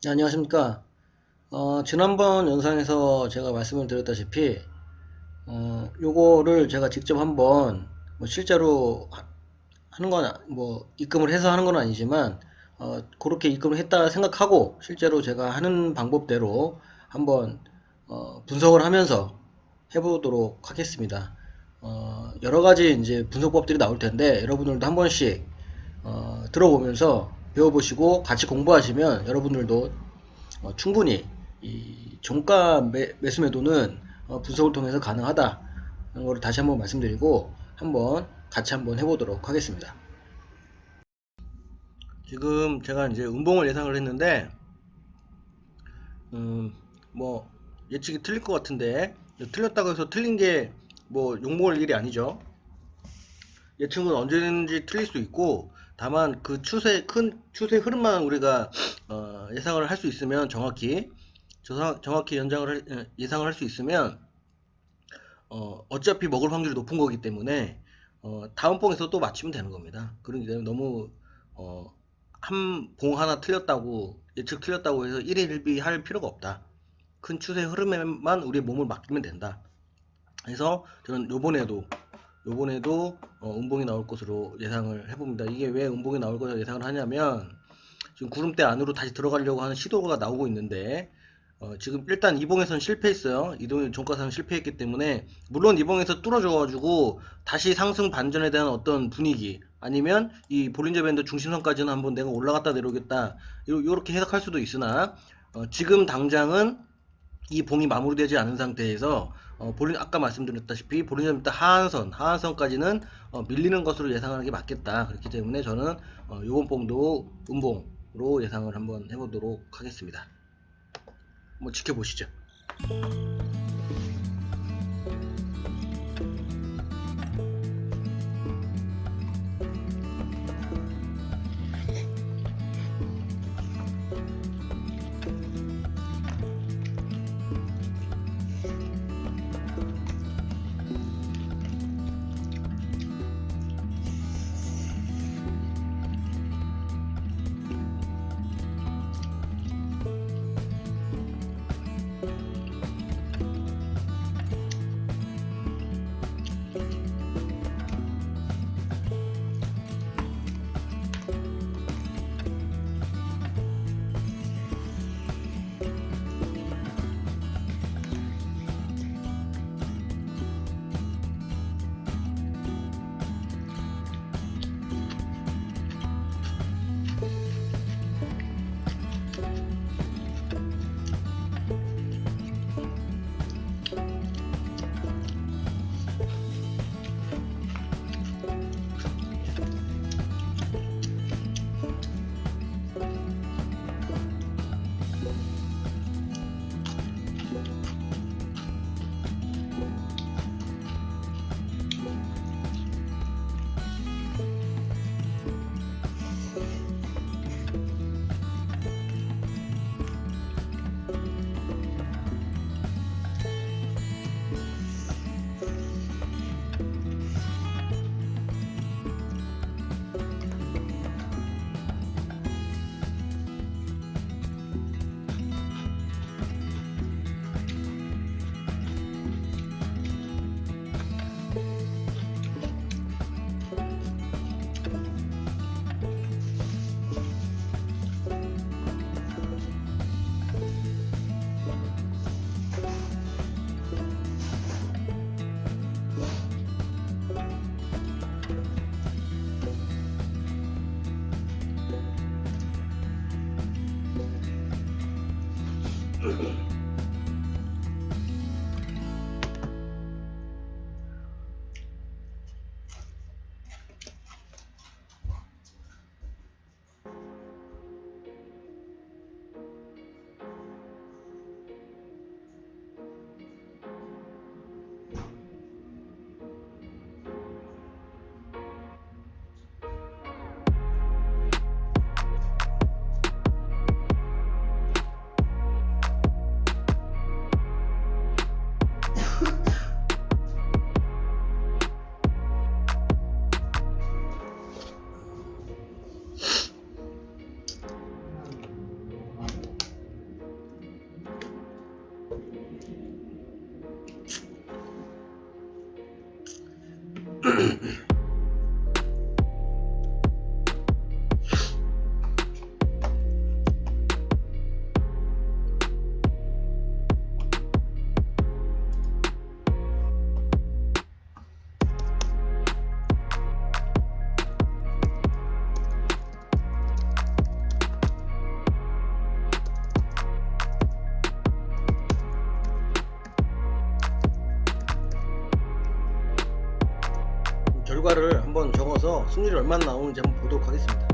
네, 안녕하십니까. 지난번 영상에서 제가 말씀을 드렸다시피, 요거를 제가 직접 한번, 실제로 하는 건, 입금을 해서 하는 건 아니지만, 그렇게 입금을 했다 생각하고, 실제로 제가 하는 방법대로 한번, 분석을 하면서 해보도록 하겠습니다. 여러 가지 이제 분석법들이 나올 텐데, 여러분들도 한 번씩, 들어보면서 배워보시고 같이 공부하시면 여러분들도 충분히 이 종가 매수 매도는 분석을 통해서 가능하다는 걸 다시 한번 말씀드리고 한번 같이 한번 해보도록 하겠습니다. 지금 제가 이제 운봉을 예상을 했는데 음, 뭐 예측이 틀릴 것 같은데 틀렸다고 해서 틀린 게 뭐 욕먹을 일이 아니죠. 예측은 언제든지 틀릴 수 있고 다만 그 큰 추세 흐름만 우리가 예상을 할 수 있으면 정확히 예상을 할 수 있으면 어차피 먹을 확률이 높은 거기 때문에 다음 봉에서 또 맞추면 되는 겁니다. 그러기 때문에 너무 한 봉 하나 틀렸다고 예측 틀렸다고 해서 1일 1비 할 필요가 없다. 큰 추세 흐름에만 우리의 몸을 맡기면 된다. 그래서 저는 요번에도 음봉이 나올 것으로 예상을 해봅니다. 이게 왜 음봉이 나올 것으로 예상을 하냐면 지금 구름대 안으로 다시 들어가려고 하는 시도가 나오고 있는데 지금 일단 이봉에선 실패했어요. 이동이 종가상 실패했기 때문에 물론 이봉에서 뚫어줘가지고 다시 상승 반전에 대한 어떤 분위기 아니면 이 볼린저 밴드 중심선까지는 한번 내가 올라갔다 내려오겠다 요렇게 해석할 수도 있으나 지금 당장은 이 봉이 마무리되지 않은 상태에서 아까 말씀드렸다시피 볼린저 밴드 하한선까지는 밀리는 것으로 예상하는 게 맞겠다. 그렇기 때문에 저는 요번 봉도 음봉으로 예상을 한번 해보도록 하겠습니다. 한번 지켜보시죠. 결과를 한번 적어서 승률이 얼마나 나오는지 한번 보도록 하겠습니다.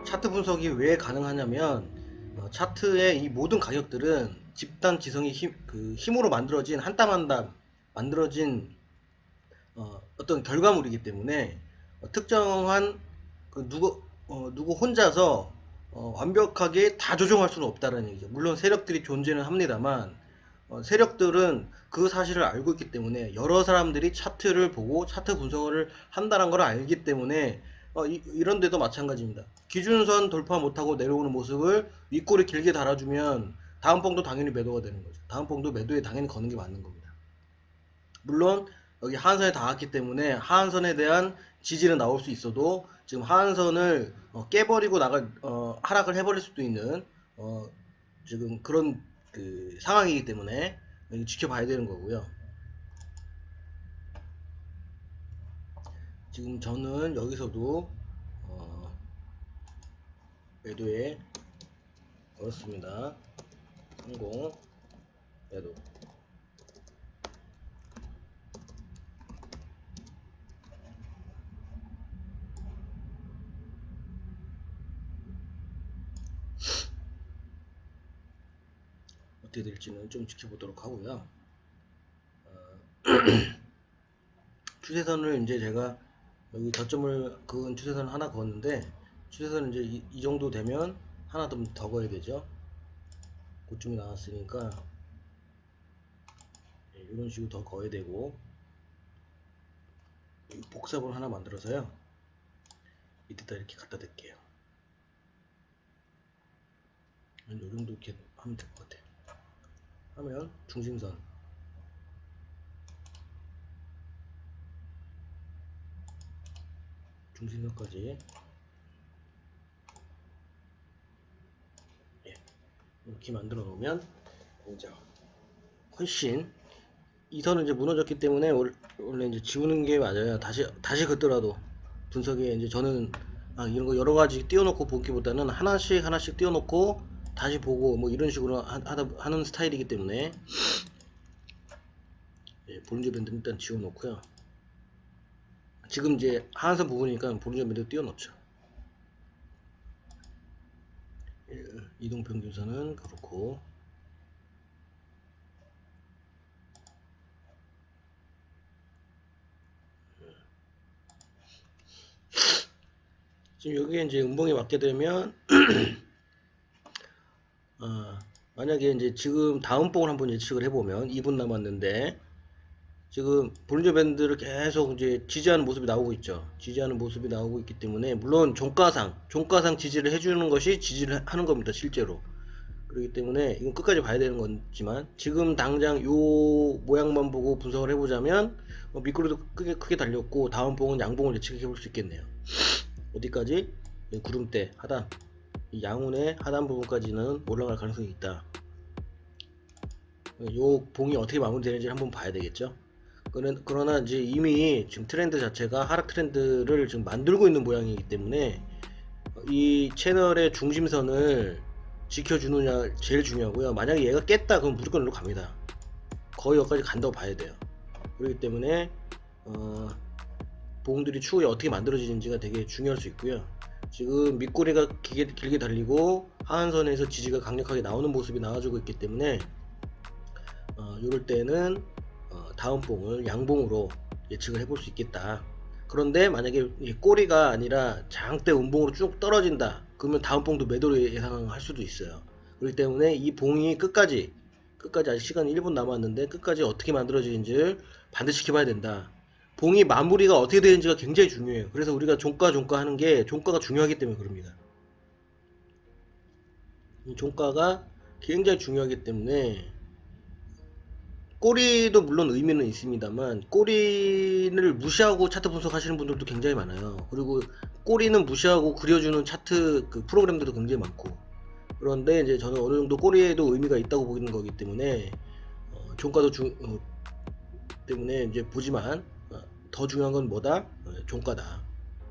차트 분석이 왜 가능하냐면 차트의 이 모든 가격들은 집단 지성의 힘으로 만들어진 한 땀 한 땀 만들어진 어떤 결과물이기 때문에 특정한 누구 혼자서 완벽하게 다 조종할 수는 없다는 얘기죠. 물론 세력들이 존재는 합니다만 세력들은 그 사실을 알고 있기 때문에 여러 사람들이 차트를 보고 차트 분석을 한다는 걸 알기 때문에 이런 데도 마찬가지입니다. 기준선 돌파 못하고 내려오는 모습을 윗골이 길게 달아주면 다음 봉도 당연히 매도가 되는 거죠. 다음 봉도 매도에 당연히 거는 게 맞는 겁니다. 물론 여기 하한선에 닿았기 때문에 하한선에 대한 지지는 나올 수 있어도 지금 하한선을 깨버리고 하락을 해버릴 수도 있는 지금 그런 상황이기 때문에 지켜봐야 되는 거고요. 지금 저는 여기서도 매도에 걸었습니다. 성공 매도. 어떻게 될지는 좀 지켜보도록 하고요. 추세선을 이제 제가 여기 저점을 그은 추세선 하나 그었는데 추세선은 이제 이 정도 되면 하나 더 그어야 되죠. 고점이 나왔으니까 이런 식으로 더 그어야 되고 복사본 하나 만들어서요 밑에다 이렇게 갖다 댈게요. 이 정도 이렇게 하면 될 것 같아요. 하면 중심선 중심선까지 이렇게 만들어 놓으면 이제 훨씬 이 선은 이제 무너졌기 때문에 원래 이제 지우는 게 맞아요. 다시 긋더라도 분석에 이제 저는 이런 거 여러 가지 띄워놓고 보기보다는 하나씩 띄워놓고 다시 보고 뭐 이런 식으로 하는 스타일이기 때문에 볼린저 밴드 일단 지워놓고요. 지금 이제 하한선 부분이니까 볼린저 밴드 띄워놓죠. 이동평균선은 그렇고 지금 여기에 이제 음봉이 맞게 되면 만약에 이제 지금 다음 봉을 한번 예측을 해보면 2분 남았는데 지금 볼린저 밴드를 계속 이제 지지하는 모습이 나오고 있죠. 지지하는 모습이 나오고 있기 때문에 물론 종가상 지지를 해주는 것이 지지를 하는 겁니다. 실제로. 그렇기 때문에 이건 끝까지 봐야 되는 거지만 지금 당장 요 모양만 보고 분석을 해보자면 밑구리도 크게 달렸고 다음 봉은 양봉을 예측해 볼 수 있겠네요. 어디까지? 구름대 하단 이 양운의 하단 부분까지는 올라갈 가능성이 있다. 요 봉이 어떻게 마무리되는지 한번 봐야 되겠죠. 그러나 이제 이미 지금 트렌드 자체가 하락 트렌드를 지금 만들고 있는 모양이기 때문에 이 채널의 중심선을 지켜주느냐 제일 중요하고요. 만약에 얘가 깼다 그럼 무조건 일로 갑니다. 거의 여기까지 간다고 봐야 돼요. 그렇기 때문에 봉들이 추후에 어떻게 만들어지는지가 되게 중요할 수 있고요. 지금 밑꼬리가 길게 달리고 하한선에서 지지가 강력하게 나오는 모습이 나와주고 있기 때문에 이럴 때는 다음 봉을 양봉으로 예측을 해볼 수 있겠다. 그런데 만약에 꼬리가 아니라 장대 음봉으로 쭉 떨어진다 그러면 다음 봉도 매도로 예상할 수도 있어요. 그렇기 때문에 이 봉이 끝까지 아직 시간 1분 남았는데 끝까지 어떻게 만들어지는지를 반드시 지켜봐야 된다. 봉이 마무리가 어떻게 되는지가 굉장히 중요해요. 그래서 우리가 종가 하는 게 종가가 중요하기 때문에 그럽니다. 이 종가가 굉장히 중요하기 때문에 꼬리도 물론 의미는 있습니다만 꼬리를 무시하고 차트 분석하시는 분들도 굉장히 많아요. 그리고 꼬리는 무시하고 그려주는 차트 프로그램들도 굉장히 많고 그런데 이제 저는 어느 정도 꼬리에도 의미가 있다고 보이는 거기 때문에 종가도 때문에 이제 보지만 더 중요한 건 뭐다? 종가다.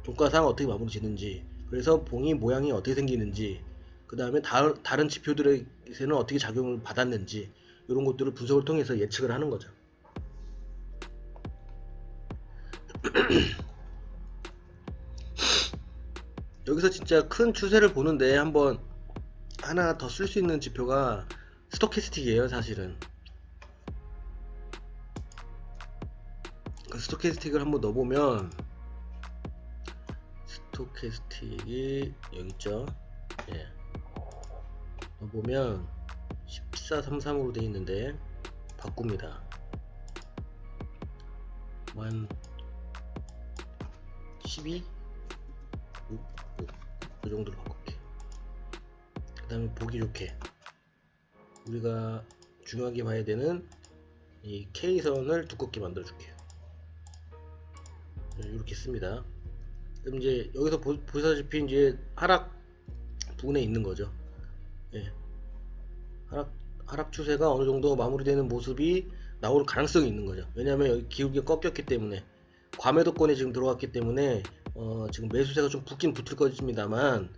종가상 어떻게 마무리 지는지 그래서 봉이 모양이 어떻게 생기는지 그 다음에 다른 지표들에게는 어떻게 작용을 받았는지 이런 것들을 분석을 통해서 예측을 하는 거죠. 여기서 진짜 큰 추세를 보는데 한번 하나 더 쓸 수 있는 지표가 스토캐스틱이에요. 사실은 그 스토캐스틱을 한번 넣어보면 스토캐스틱이 여기 있죠. 예. 넣어보면 1433으로 되어 있는데 바꿉니다. 한 12? 그 정도로 바꿀게. 그 다음에 보기 좋게 우리가 중요하게 봐야 되는 이 K선을 두껍게 만들어 줄게요. 이렇게 씁니다. 그럼 이제 여기서 보시다시피 이제 하락 부분에 있는 거죠. 예. 하락 추세가 어느 정도 마무리되는 모습이 나올 가능성이 있는 거죠. 왜냐하면 여기 기울기가 꺾였기 때문에 과매도권에 지금 들어갔기 때문에 지금 매수세가 좀 붙긴 붙을 것입니다만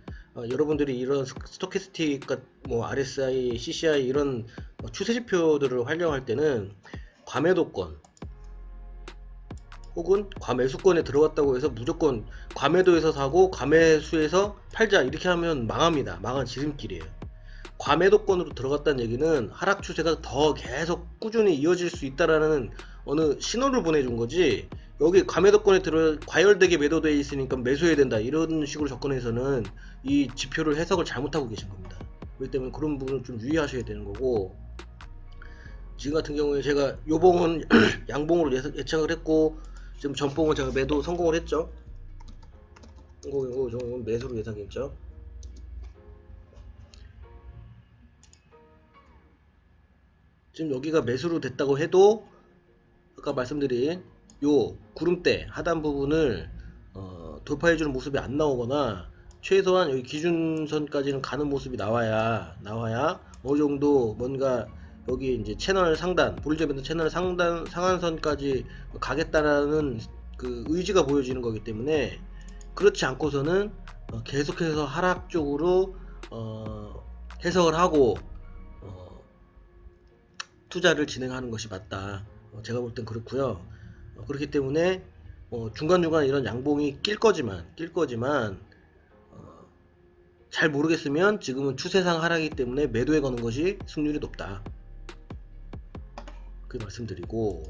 여러분들이 이런 스토캐스틱, 뭐 RSI, CCI 이런 추세 지표들을 활용할 때는 과매도권 혹은 과매수권에 들어갔다고 해서 무조건 과매도에서 사고 과매수에서 팔자 이렇게 하면 망합니다. 망한 지름길이에요. 과매도권으로 들어갔다는 얘기는 하락 추세가 더 계속 꾸준히 이어질 수 있다라는 어느 신호를 보내준 거지, 여기 과매도권에 과열되게 매도되어 있으니까 매수해야 된다 이런 식으로 접근해서는 이 지표를 해석을 잘못하고 계신 겁니다. 그렇기 때문에 그런 부분을 좀 유의하셔야 되는 거고, 지금 같은 경우에 제가 요봉은 양봉으로 예측을 했고 지금 전봉은 제가 매도 성공을 했죠. 이거 매수로 예상했죠. 지금 여기가 매수로 됐다고 해도 아까 말씀드린 요 구름대 하단 부분을 돌파해주는 모습이 안 나오거나 최소한 여기 기준선까지는 가는 모습이 나와야 어느 정도 뭔가 여기 이제 채널 상단, 볼리저 밴드 채널 상한선까지 가겠다라는 그 의지가 보여지는 거기 때문에, 그렇지 않고서는 계속해서 하락 쪽으로 해석을 하고 투자를 진행하는 것이 맞다. 제가 볼 땐 그렇고요. 그렇기 때문에 중간중간 이런 양봉이 낄 거지만 잘 모르겠으면 지금은 추세상 하락이기 때문에 매도에 거는 것이 승률이 높다. 그 말씀드리고,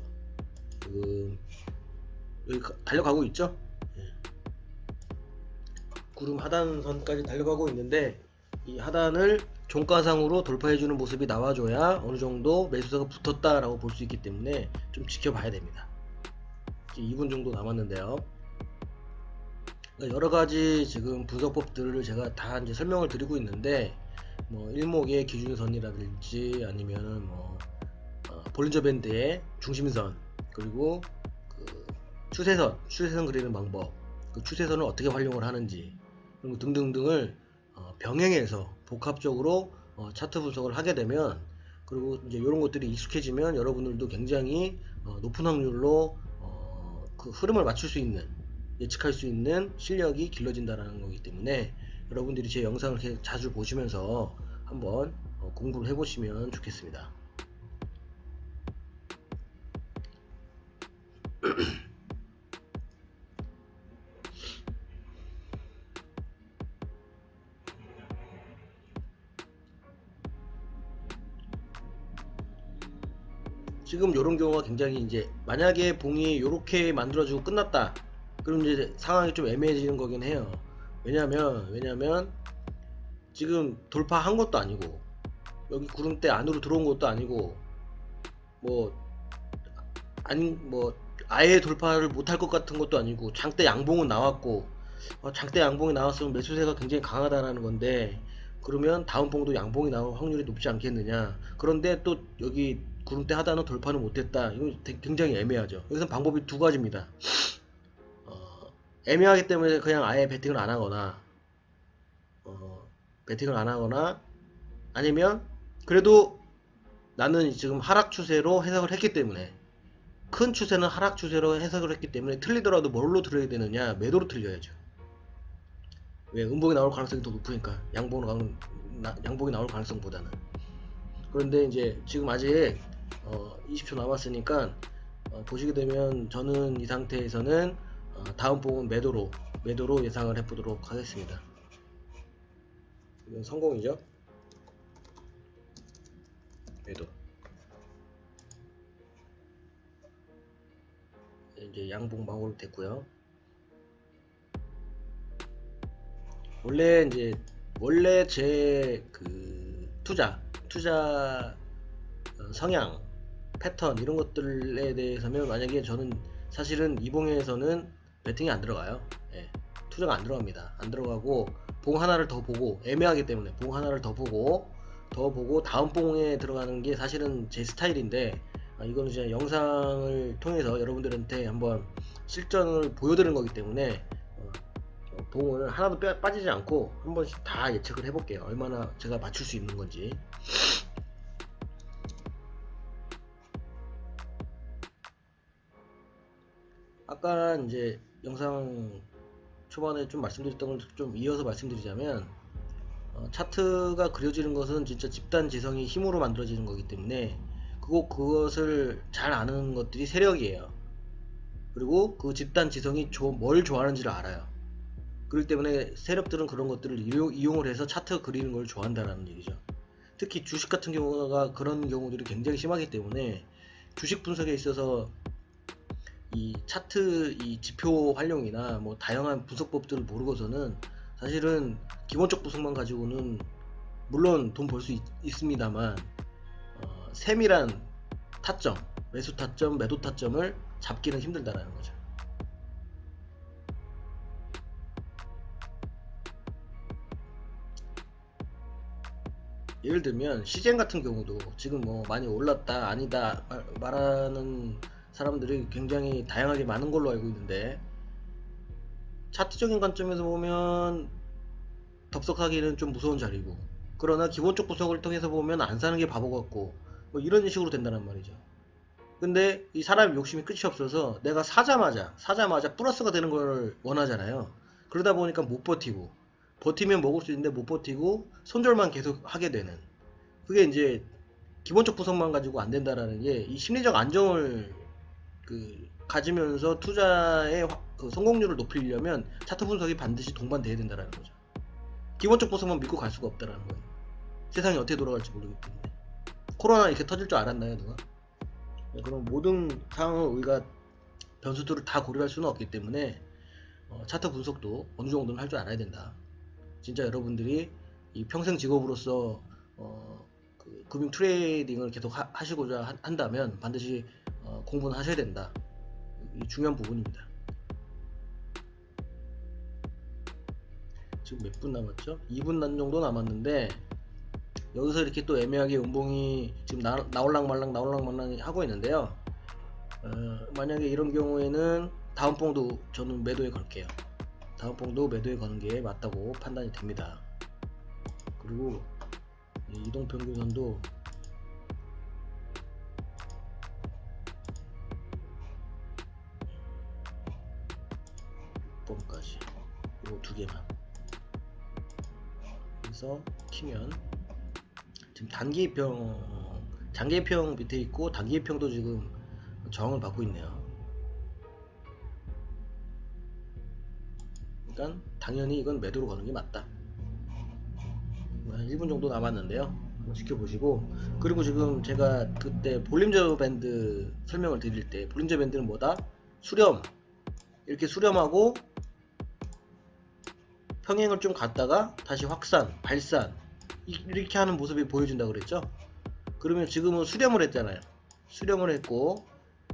여기 달려가고 있죠. 구름 하단선까지 달려가고 있는데 이 하단을 종가상으로 돌파해주는 모습이 나와줘야 어느정도 매수세가 붙었다라고 볼 수 있기 때문에 좀 지켜봐야 됩니다. 이제 2분 정도 남았는데요. 여러가지 지금 분석법들을 제가 다 이제 설명을 드리고 있는데, 뭐 일목의 기준선이라든지 아니면은 뭐 볼린저 밴드의 중심선, 그리고 그 추세선 그리는 방법, 그 추세선을 어떻게 활용을 하는지 그리고 등등등을 병행해서 복합적으로 차트 분석을 하게 되면, 그리고 이제 이런 것들이 익숙해지면 여러분들도 굉장히 높은 확률로 그 흐름을 맞출 수 있는, 예측할 수 있는 실력이 길러진다는 거기 때문에 여러분들이 제 영상을 이렇게 자주 보시면서 한번 공부를 해보시면 좋겠습니다. 지금 이런 경우가 굉장히, 이제 만약에 봉이 이렇게 만들어지고 끝났다, 그럼 이제 상황이 좀 애매해지는 거긴 해요. 왜냐면 지금 돌파한 것도 아니고 여기 구름대 안으로 들어온 것도 아니고 뭐 아예 돌파를 못할 것 같은 것도 아니고 장대 양봉은 나왔고, 장대 양봉이 나왔으면 매수세가 굉장히 강하다라는 건데, 그러면 다음 봉도 양봉이 나올 확률이 높지 않겠느냐. 그런데 또 여기 구름대 하단은 돌파는 못했다. 이거 굉장히 애매하죠. 여기서 방법이 두 가지입니다. 애매하기 때문에 그냥 아예 베팅을 안 하거나, 아니면 그래도 나는 지금 하락 추세로 해석을 했기 때문에, 큰 추세는 하락 추세로 해석을 했기 때문에 틀리더라도 뭘로 들어야 되느냐, 매도로 틀려야죠. 왜? 음봉이 나올 가능성이 더 높으니까. 양봉으로 가면 양봉이 나올 가능성보다는. 그런데 이제 지금 아직 20초 남았으니까 보시게 되면 저는 이 상태에서는 다음 봉은 매도로 예상을 해보도록 하겠습니다. 이건 성공이죠. 매도. 이제 양봉 마무리 됐고요. 원래 제 그 투자 성향 패턴 이런 것들에 대해서는 만약에 저는 사실은 이봉에서는 베팅이 안 들어가요. 예, 투자가 안 들어갑니다. 안 들어가고 봉 하나를 더 보고 애매하기 때문에 봉 하나를 더 보고 다음 봉에 들어가는 게 사실은 제 스타일인데 이거는 이제 영상을 통해서 여러분들한테 한번 실전을 보여드리는 거기 때문에 봉을 하나도 빠지지 않고 한 번씩 다 예측을 해볼게요. 얼마나 제가 맞출 수 있는 건지. 아까 이제 영상 초반에 좀 말씀드렸던 걸 좀 이어서 말씀드리자면 차트가 그려지는 것은 진짜 집단 지성이 힘으로 만들어지는 거기 때문에 그것을 잘 아는 것들이 세력이에요. 그리고 그 집단 지성이 뭘 좋아하는지를 알아요. 그렇기 때문에 세력들은 그런 것들을 이용을 해서 차트 그리는 걸 좋아한다는 얘기죠. 특히 주식 같은 경우가 그런 경우들이 굉장히 심하기 때문에 주식 분석에 있어서 이 차트 이 지표 활용이나 뭐 다양한 분석법들을 모르고서는 사실은 기본적 분석만 가지고는 물론 돈 벌 수 있습니다만 세밀한 타점, 매수 타점, 매도 타점을 잡기는 힘들다라는 거죠. 예를 들면 시젠 같은 경우도 지금 뭐 많이 올랐다 아니다 말하는 사람들이 굉장히 다양하게 많은 걸로 알고 있는데 차트적인 관점에서 보면 덥석하기는 좀 무서운 자리고 그러나 기본적 분석을 통해서 보면 안 사는 게 바보 같고 뭐 이런 식으로 된다는 말이죠. 근데 이 사람이 욕심이 끝이 없어서 내가 사자마자 플러스가 되는 걸 원하잖아요. 그러다 보니까 못 버티고 버티면 먹을 수 있는데 못 버티고 손절만 계속 하게 되는 그게 이제 기본적 분석만 가지고 안 된다라는 게 이 심리적 안정을 가지면서 투자의 그 성공률을 높이려면 차트 분석이 반드시 동반돼야 된다라는 거죠. 기본적 분석만 믿고 갈 수가 없다라는 거예요. 세상이 어떻게 돌아갈지 모르기 때문에. 코로나 이렇게 터질 줄 알았나요, 누가? 그럼 모든 상황을 우리가 변수들을 다 고려할 수는 없기 때문에 차트 분석도 어느 정도는 할 줄 알아야 된다. 진짜 여러분들이 이 평생 직업으로서 그 금융 트레이딩을 계속 하시고자 한다면 반드시 공부는 하셔야 된다. 이 중요한 부분입니다. 지금 몇 분 남았죠? 2분 정도 남았는데 여기서 이렇게 또 애매하게 음봉이 지금 나올랑 말랑 하고 있는데요. 만약에 이런 경우에는 다음 봉도 저는 매도에 걸게요. 다음 봉도 매도에 거는 게 맞다고 판단이 됩니다. 그리고 이동평균선도 번까지 이거 두 개만 그래서 키면 지금 장기평 밑에 있고 단기평도 지금 저항을 받고 있네요. 그러니까 당연히 이건 매도로 거는 게 맞다. 1분 정도 남았는데요. 한번 지켜보시고 그리고 지금 제가 그때 볼림저 밴드 설명을 드릴 때 볼림저 밴드는 뭐다? 수렴 이렇게 수렴하고 평행을 좀 갔다가 다시 확산, 발산 이렇게 하는 모습이 보여준다고 그랬죠. 그러면 지금은 수렴을 했잖아요. 수렴을 했고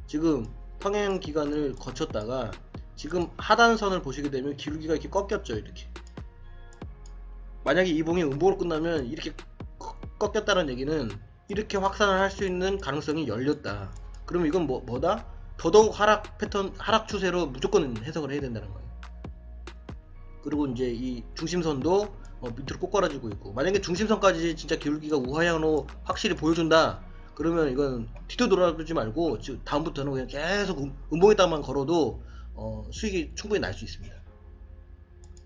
지금 평행 기간을 거쳤다가 지금 하단선을 보시게 되면 기울기가 이렇게 꺾였죠. 이렇게 만약에 이 봉이 음봉으로 끝나면 이렇게 꺾였다는 얘기는 이렇게 확산을 할 수 있는 가능성이 열렸다. 그러면 이건 뭐다? 더더욱 하락 추세로 무조건 해석을 해야 된다는 거예요. 그리고 이제 이 중심선도 밑으로 꼬꾸라지고 있고 만약에 중심선까지 진짜 기울기가 우하향으로 확실히 보여준다 그러면 이건 뒤도 돌아보지 말고 다음부터는 그냥 계속 음봉에다만 걸어도 수익이 충분히 날 수 있습니다.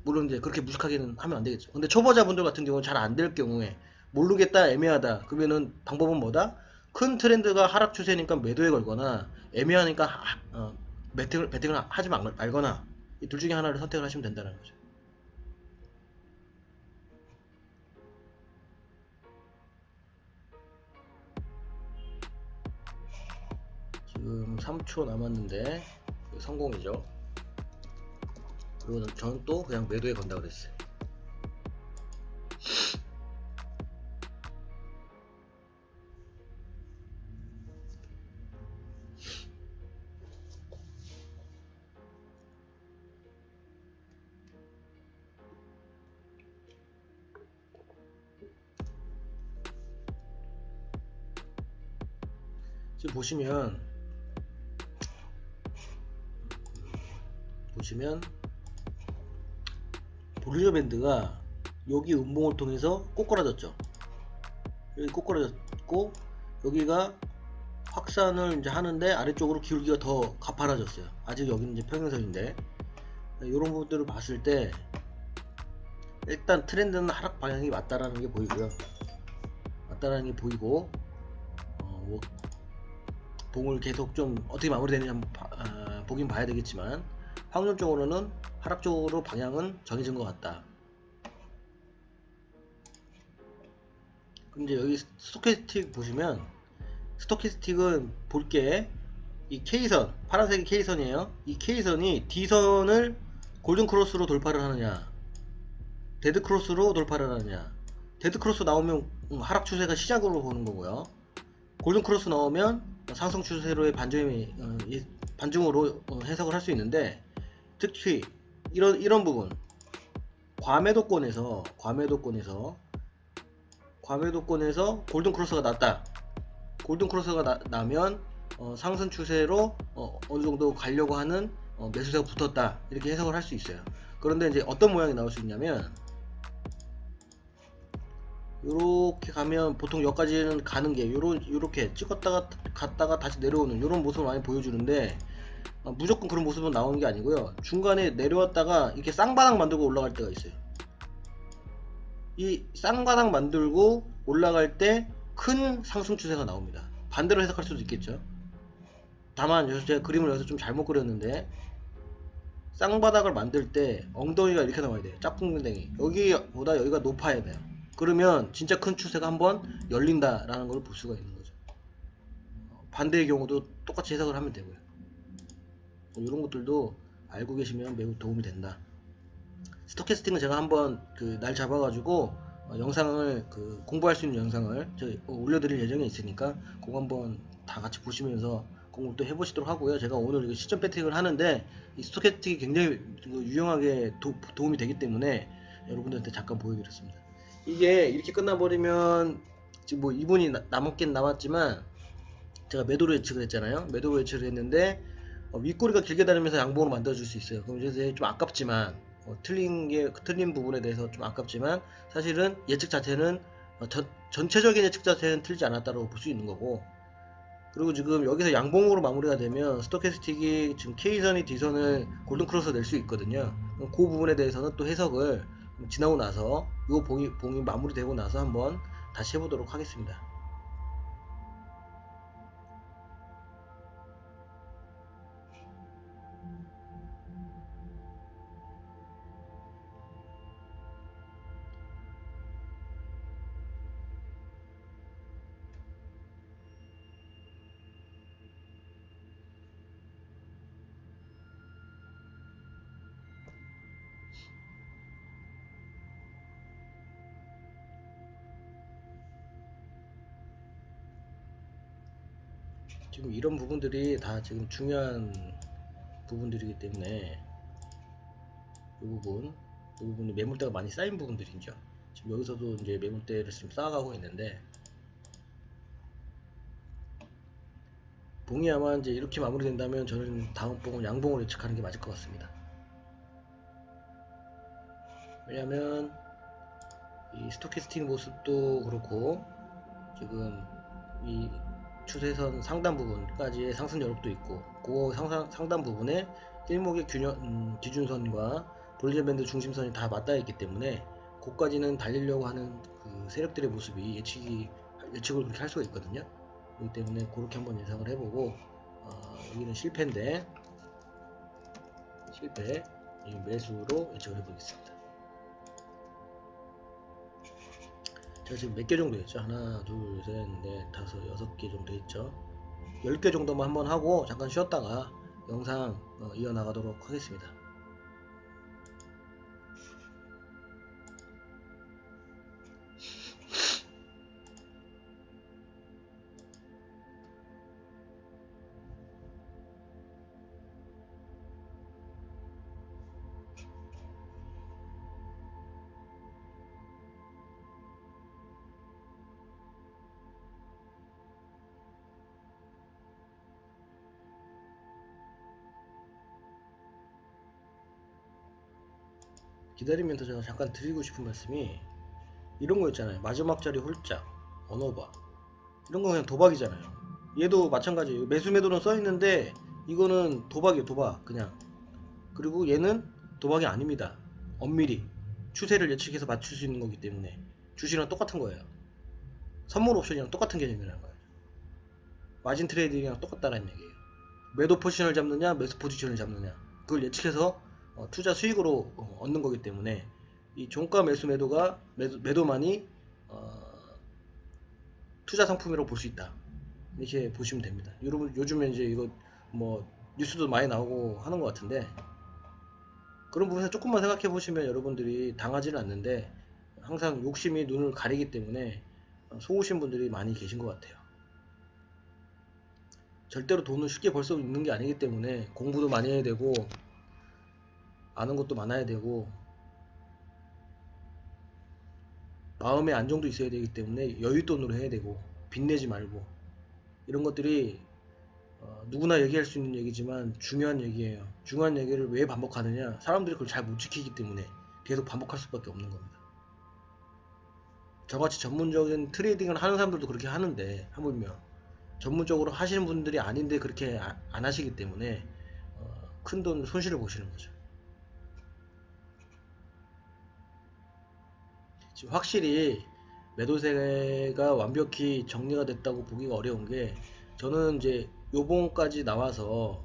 물론 이제 그렇게 무식하게는 하면 안 되겠죠. 근데 초보자분들 같은 경우는 잘 안 될 경우에 모르겠다, 애매하다. 그러면은 방법은 뭐다? 큰 트렌드가 하락 추세니까 매도에 걸거나 애매하니까 배팅을 하지 말거나 이 둘 중에 하나를 선택을 하시면 된다는 거죠. 지금 3초 남았는데 성공이죠. 그리고 저는 또 그냥 매도에 건다고 그랬어요. 지금 보시면 볼리저 밴드가 여기 음봉을 통해서 꼬꾸라졌죠. 여기 꼬꾸라졌고 여기가 확산을 이제 하는데 아래쪽으로 기울기가 더 가파라졌어요. 아직 여기는 이제 평행선인데 이런 부분들을 봤을 때 일단 트렌드는 하락 방향이 맞다라는 게 보이고요. 맞다라는 게 보이고 뭐 봉을 계속 좀 어떻게 마무리되는지 한번 보긴 봐야 되겠지만 확률적으로는 하락 쪽으로 방향은 정해진 것 같다. 그럼 이제 여기 스토캐스틱 보시면 스토캐스틱은 볼게 이 K선 파란색이 K선이에요. 이 K선이 D선을 골든크로스로 돌파를 하느냐 데드크로스로 돌파를 하느냐. 데드크로스 나오면 하락 추세가 시작으로 보는 거고요. 골든크로스 나오면 상승 추세로의 반중으로 해석을 할 수 있는데 특히 이런 부분 과매도권에서 골든크로스가 났다. 골든크로스가 나면 상승 추세로 어느 정도 가려고 하는 매수세가 붙었다. 이렇게 해석을 할 수 있어요. 그런데 이제 어떤 모양이 나올 수 있냐면 요렇게 가면 보통 여기까지는 가는 게 요렇게 찍었다가 갔다가 다시 내려오는 요런 모습을 많이 보여주는데 무조건 그런 모습은 나오는 게 아니고요. 중간에 내려왔다가 이렇게 쌍바닥 만들고 올라갈 때가 있어요. 이 쌍바닥 만들고 올라갈 때 큰 상승 추세가 나옵니다. 반대로 해석할 수도 있겠죠. 다만 제가 그림을 여기서 좀 잘못 그렸는데 쌍바닥을 만들 때 엉덩이가 이렇게 나와야 돼요. 짝꿍댕이 여기보다 여기가 높아야 돼요. 그러면 진짜 큰 추세가 한번 열린다라는 걸 볼 수가 있는 거죠. 반대의 경우도 똑같이 해석을 하면 되고요. 이런 것들도 알고 계시면 매우 도움이 된다. 스토캐스팅은 제가 한번 날 잡아가지고 영상을 공부할 수 있는 영상을 올려드릴 예정에 있으니까 그거 한번 다 같이 보시면서 공부 또 해보시도록 하고요. 제가 오늘 시점 배팅을 하는데 이 스토캐스틱이 굉장히 유용하게 도움이 되기 때문에 여러분들한테 잠깐 보여드렸습니다. 이게 이렇게 끝나버리면 지금 뭐 2분이 남긴 남았지만 제가 매도로 예측을 했잖아요. 매도로 예측을 했는데 윗꼬리가 길게 다니면서 양봉으로 만들어줄 수 있어요. 그럼 이제 좀 아깝지만 틀린 부분에 대해서 좀 아깝지만 사실은 예측 자체는 전체적인 예측 자체는 틀리지 않았다고 볼 수 있는 거고, 그리고 지금 여기서 양봉으로 마무리가 되면 스토캐스틱이 지금 K선이 D선을 골든크로스 낼 수 있거든요. 그 부분에 대해서는 또 해석을 지나고 나서 이 봉이 마무리되고 나서 한번 다시 해보도록 하겠습니다. 지금 이런 부분들이 다 지금 중요한 부분들이기 때문에 이 부분이 매물대가 많이 쌓인 부분들이죠. 지금 여기서도 이제 매물대를 지금 쌓아가고 있는데 봉이 아마 이제 이렇게 마무리된다면 저는 다음 봉은 양봉으로 예측하는 게 맞을 것 같습니다. 왜냐하면 이 스토캐스틱 모습도 그렇고 지금 이 추세선 상단 부분까지의 상승 여력도 있고 그 상단 부분에 일목의 기준선과 볼린저 밴드 중심선이 다 맞닿아 있기 때문에 거기까지는 달리려고 하는 그 세력들의 모습이 예측을 그렇게 할 수가 있거든요. 그렇기 때문에 그렇게 한번 예상을 해보고 여기는 실패인데 실패 이 매수로 예측을 해보겠습니다. 제가 지금 몇 개 정도 했죠? 하나, 둘, 셋, 넷, 다섯, 6개 정도 했죠. 10개 정도만 한번 하고 잠깐 쉬었다가 영상 이어나가도록 하겠습니다. 기다리면서 제가 잠깐 드리고 싶은 말씀이 이런 거 있잖아요. 마지막 자리 홀짝, 언어바 이런 거 그냥 도박이잖아요. 얘도 마찬가지예요. 매수 매도는 써있는데 이거는 도박이에요. 도박 그냥. 그리고 얘는 도박이 아닙니다. 엄밀히 추세를 예측해서 맞출 수 있는 거기 때문에 주식이랑 똑같은 거예요. 선물 옵션이랑 똑같은 개념이라는 거예요. 마진 트레이딩이랑 똑같다는 얘기예요. 매도 포지션을 잡느냐 매수 포지션을 잡느냐 그걸 예측해서 투자 수익으로 얻는 거기 때문에 이 종가 매수 매도가 매도만이 투자 상품이라고 볼 수 있다. 이렇게 보시면 됩니다. 여러분 요즘에 이제 이거 뭐 뉴스도 많이 나오고 하는 것 같은데 그런 부분에서 조금만 생각해 보시면 여러분들이 당하지는 않는데 항상 욕심이 눈을 가리기 때문에 속으신 분들이 많이 계신 것 같아요. 절대로 돈을 쉽게 벌 수 있는 게 아니기 때문에 공부도 많이 해야 되고 아는 것도 많아야 되고 마음의 안정도 있어야 되기 때문에 여윳돈으로 해야 되고 빚내지 말고 이런 것들이 누구나 얘기할 수 있는 얘기지만 중요한 얘기예요. 중요한 얘기를 왜 반복하느냐? 사람들이 그걸 잘 못 지키기 때문에 계속 반복할 수밖에 없는 겁니다. 저같이 전문적인 트레이딩을 하는 사람들도 그렇게 하는데 하물며 전문적으로 하시는 분들이 아닌데 그렇게 안 하시기 때문에 큰 돈 손실을 보시는 거죠. 지금 확실히 매도세가 완벽히 정리가 됐다고 보기가 어려운 게 저는 이제 요봉까지 나와서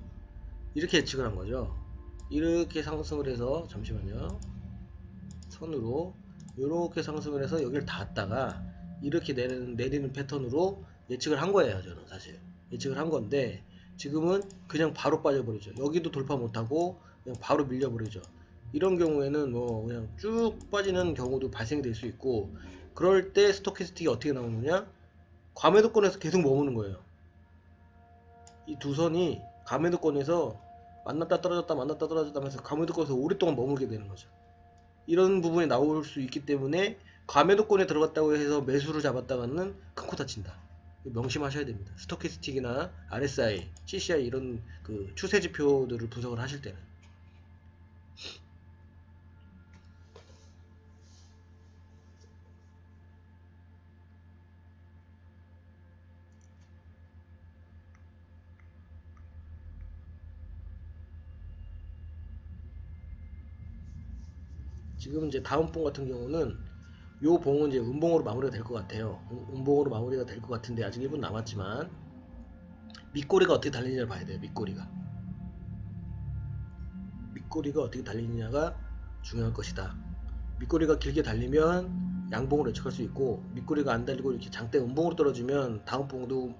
이렇게 예측을 한 거죠. 이렇게 상승을 해서 잠시만요. 선으로 이렇게 상승을 해서 여기를 닿았다가 이렇게 내리는 패턴으로 예측을 한 거예요. 저는 사실 예측을 한 건데 지금은 그냥 바로 빠져버리죠. 여기도 돌파 못하고 그냥 바로 밀려버리죠. 이런 경우에는 뭐 그냥 쭉 빠지는 경우도 발생이 될 수 있고 그럴 때 스토캐스틱이 어떻게 나오느냐 과매도권에서 계속 머무는 거예요. 이 두 선이 과매도권에서 만났다 떨어졌다 만났다 떨어졌다 하면서 과매도권에서 오랫동안 머물게 되는 거죠. 이런 부분이 나올 수 있기 때문에 과매도권에 들어갔다고 해서 매수를 잡았다가는 큰 코 다친다. 명심하셔야 됩니다. 스토캐스틱이나 RSI, CCI 이런 그 추세 지표들을 분석을 하실 때는 지금 이제 다음 봉 같은 경우는 요 봉은 이제 음봉으로 마무리가 될 것 같아요. 음봉으로 마무리가 될 것 같은데 아직 1분 남았지만 밑꼬리가 어떻게 달리느냐를 봐야 돼요. 밑꼬리가 어떻게 달리느냐가 중요할 것이다. 밑꼬리가 길게 달리면 양봉으로 예측할 수 있고 밑꼬리가 안 달리고 이렇게 장대 음봉으로 떨어지면 다음 봉도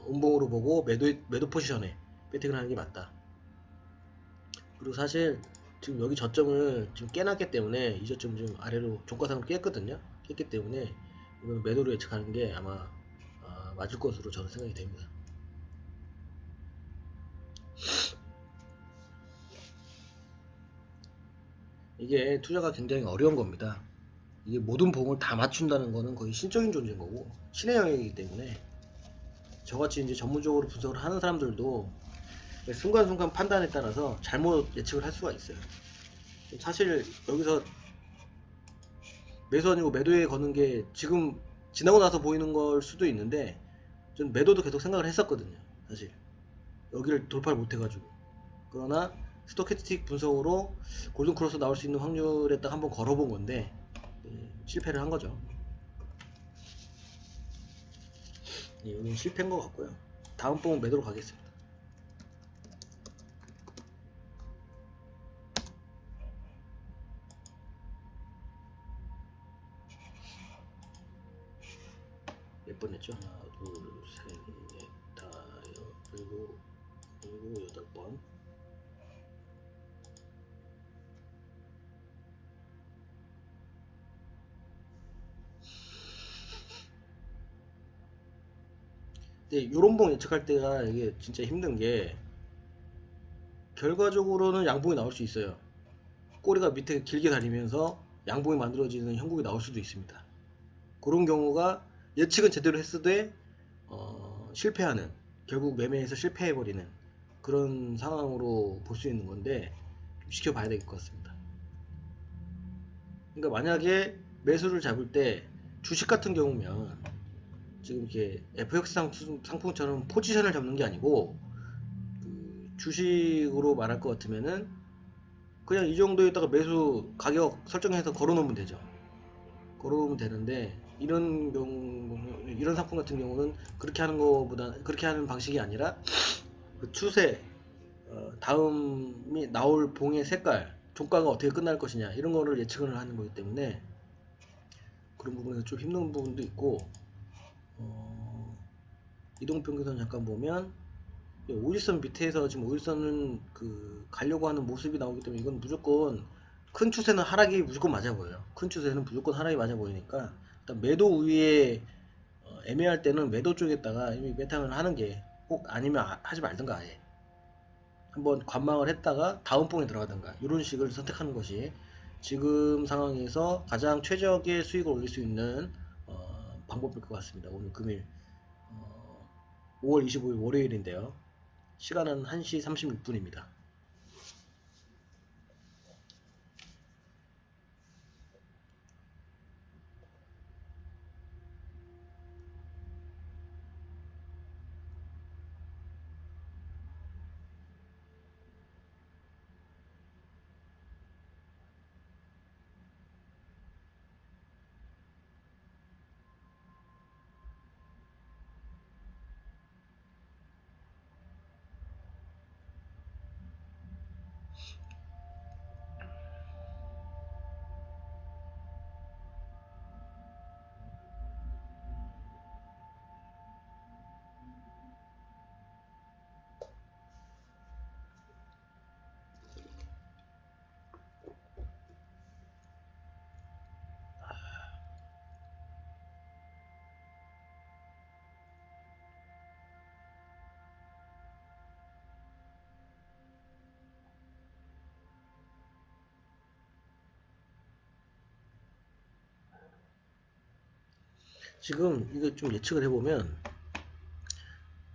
음봉으로 보고 매도 포지션에 배팅을 하는 게 맞다. 그리고 사실 지금 여기 저점을 지금 깨놨기 때문에 이 저점 좀 아래로 종가상으로 깼거든요. 깼기 때문에 이건 매도로 예측하는 게 아마 맞을 것으로 저는 생각이 됩니다. 이게 투자가 굉장히 어려운 겁니다. 이게 모든 봉을 다 맞춘다는 거는 거의 신적인 존재인 거고 신의 영역이기 때문에 저같이 이제 전문적으로 분석을 하는 사람들도 순간순간 판단에 따라서 잘못 예측을 할 수가 있어요. 사실 여기서 매수 아니고 매도에 거는 게 지금 지나고 나서 보이는 걸 수도 있는데 전 매도도 계속 생각을 했었거든요. 사실 여기를 돌파를 못 해가지고 그러나 스토캐스틱 분석으로 골든 크로스 나올 수 있는 확률에 딱 한번 걸어본 건데 실패를 한 거죠. 이건 실패인 것 같고요. 다음 봉은 매도로 가겠습니다. 몇 번 했죠? 하나, 둘, 셋, 넷, 다섯, 일곱, 여덟 번. 근데 요런 봉 예측할 때가 이게 진짜 힘든 게 결과적으로는 양봉이 나올 수 있어요. 꼬리가 밑에 길게 달리면서 양봉이 만들어지는 형국이 나올 수도 있습니다. 그런 경우가 예측은 제대로 했으되 실패하는, 결국 매매에서 실패해버리는 그런 상황으로 볼 수 있는 건데 좀 지켜봐야 될 것 같습니다. 그러니까 만약에 매수를 잡을 때 주식 같은 경우면 지금 이렇게 FX 상품처럼 포지션을 잡는 게 아니고 주식으로 말할 것 같으면은 그냥 이 정도에다가 매수 가격 설정해서 걸어 놓으면 되죠. 걸어 놓으면 되는데 이런 상품 같은 경우는 그렇게 하는 거보다, 그렇게 하는 방식이 아니라 그 추세, 다음이 나올 봉의 색깔, 종가가 어떻게 끝날 것이냐 이런 거를 예측을 하는 거기 때문에 그런 부분에서 좀 힘든 부분도 있고, 이동평균선 잠깐 보면 오일선 밑에서 지금 오일선은 가려고 하는 모습이 나오기 때문에 이건 무조건 큰 추세는 하락이 무조건 맞아 보여요. 큰 추세는 무조건 하락이 맞아 보이니까 일단 매도 우위에 애매할 때는 매도 쪽에다가 이미 매탕을 하는 게, 꼭 아니면 하지 말든가 아예 한번 관망을 했다가 다음 봉에 들어가든가 이런 식을 선택하는 것이 지금 상황에서 가장 최적의 수익을 올릴 수 있는 방법일 것 같습니다. 오늘 금일 5월 25일 월요일인데요. 시간은 1시 36분입니다. 지금 이거 좀 예측을 해보면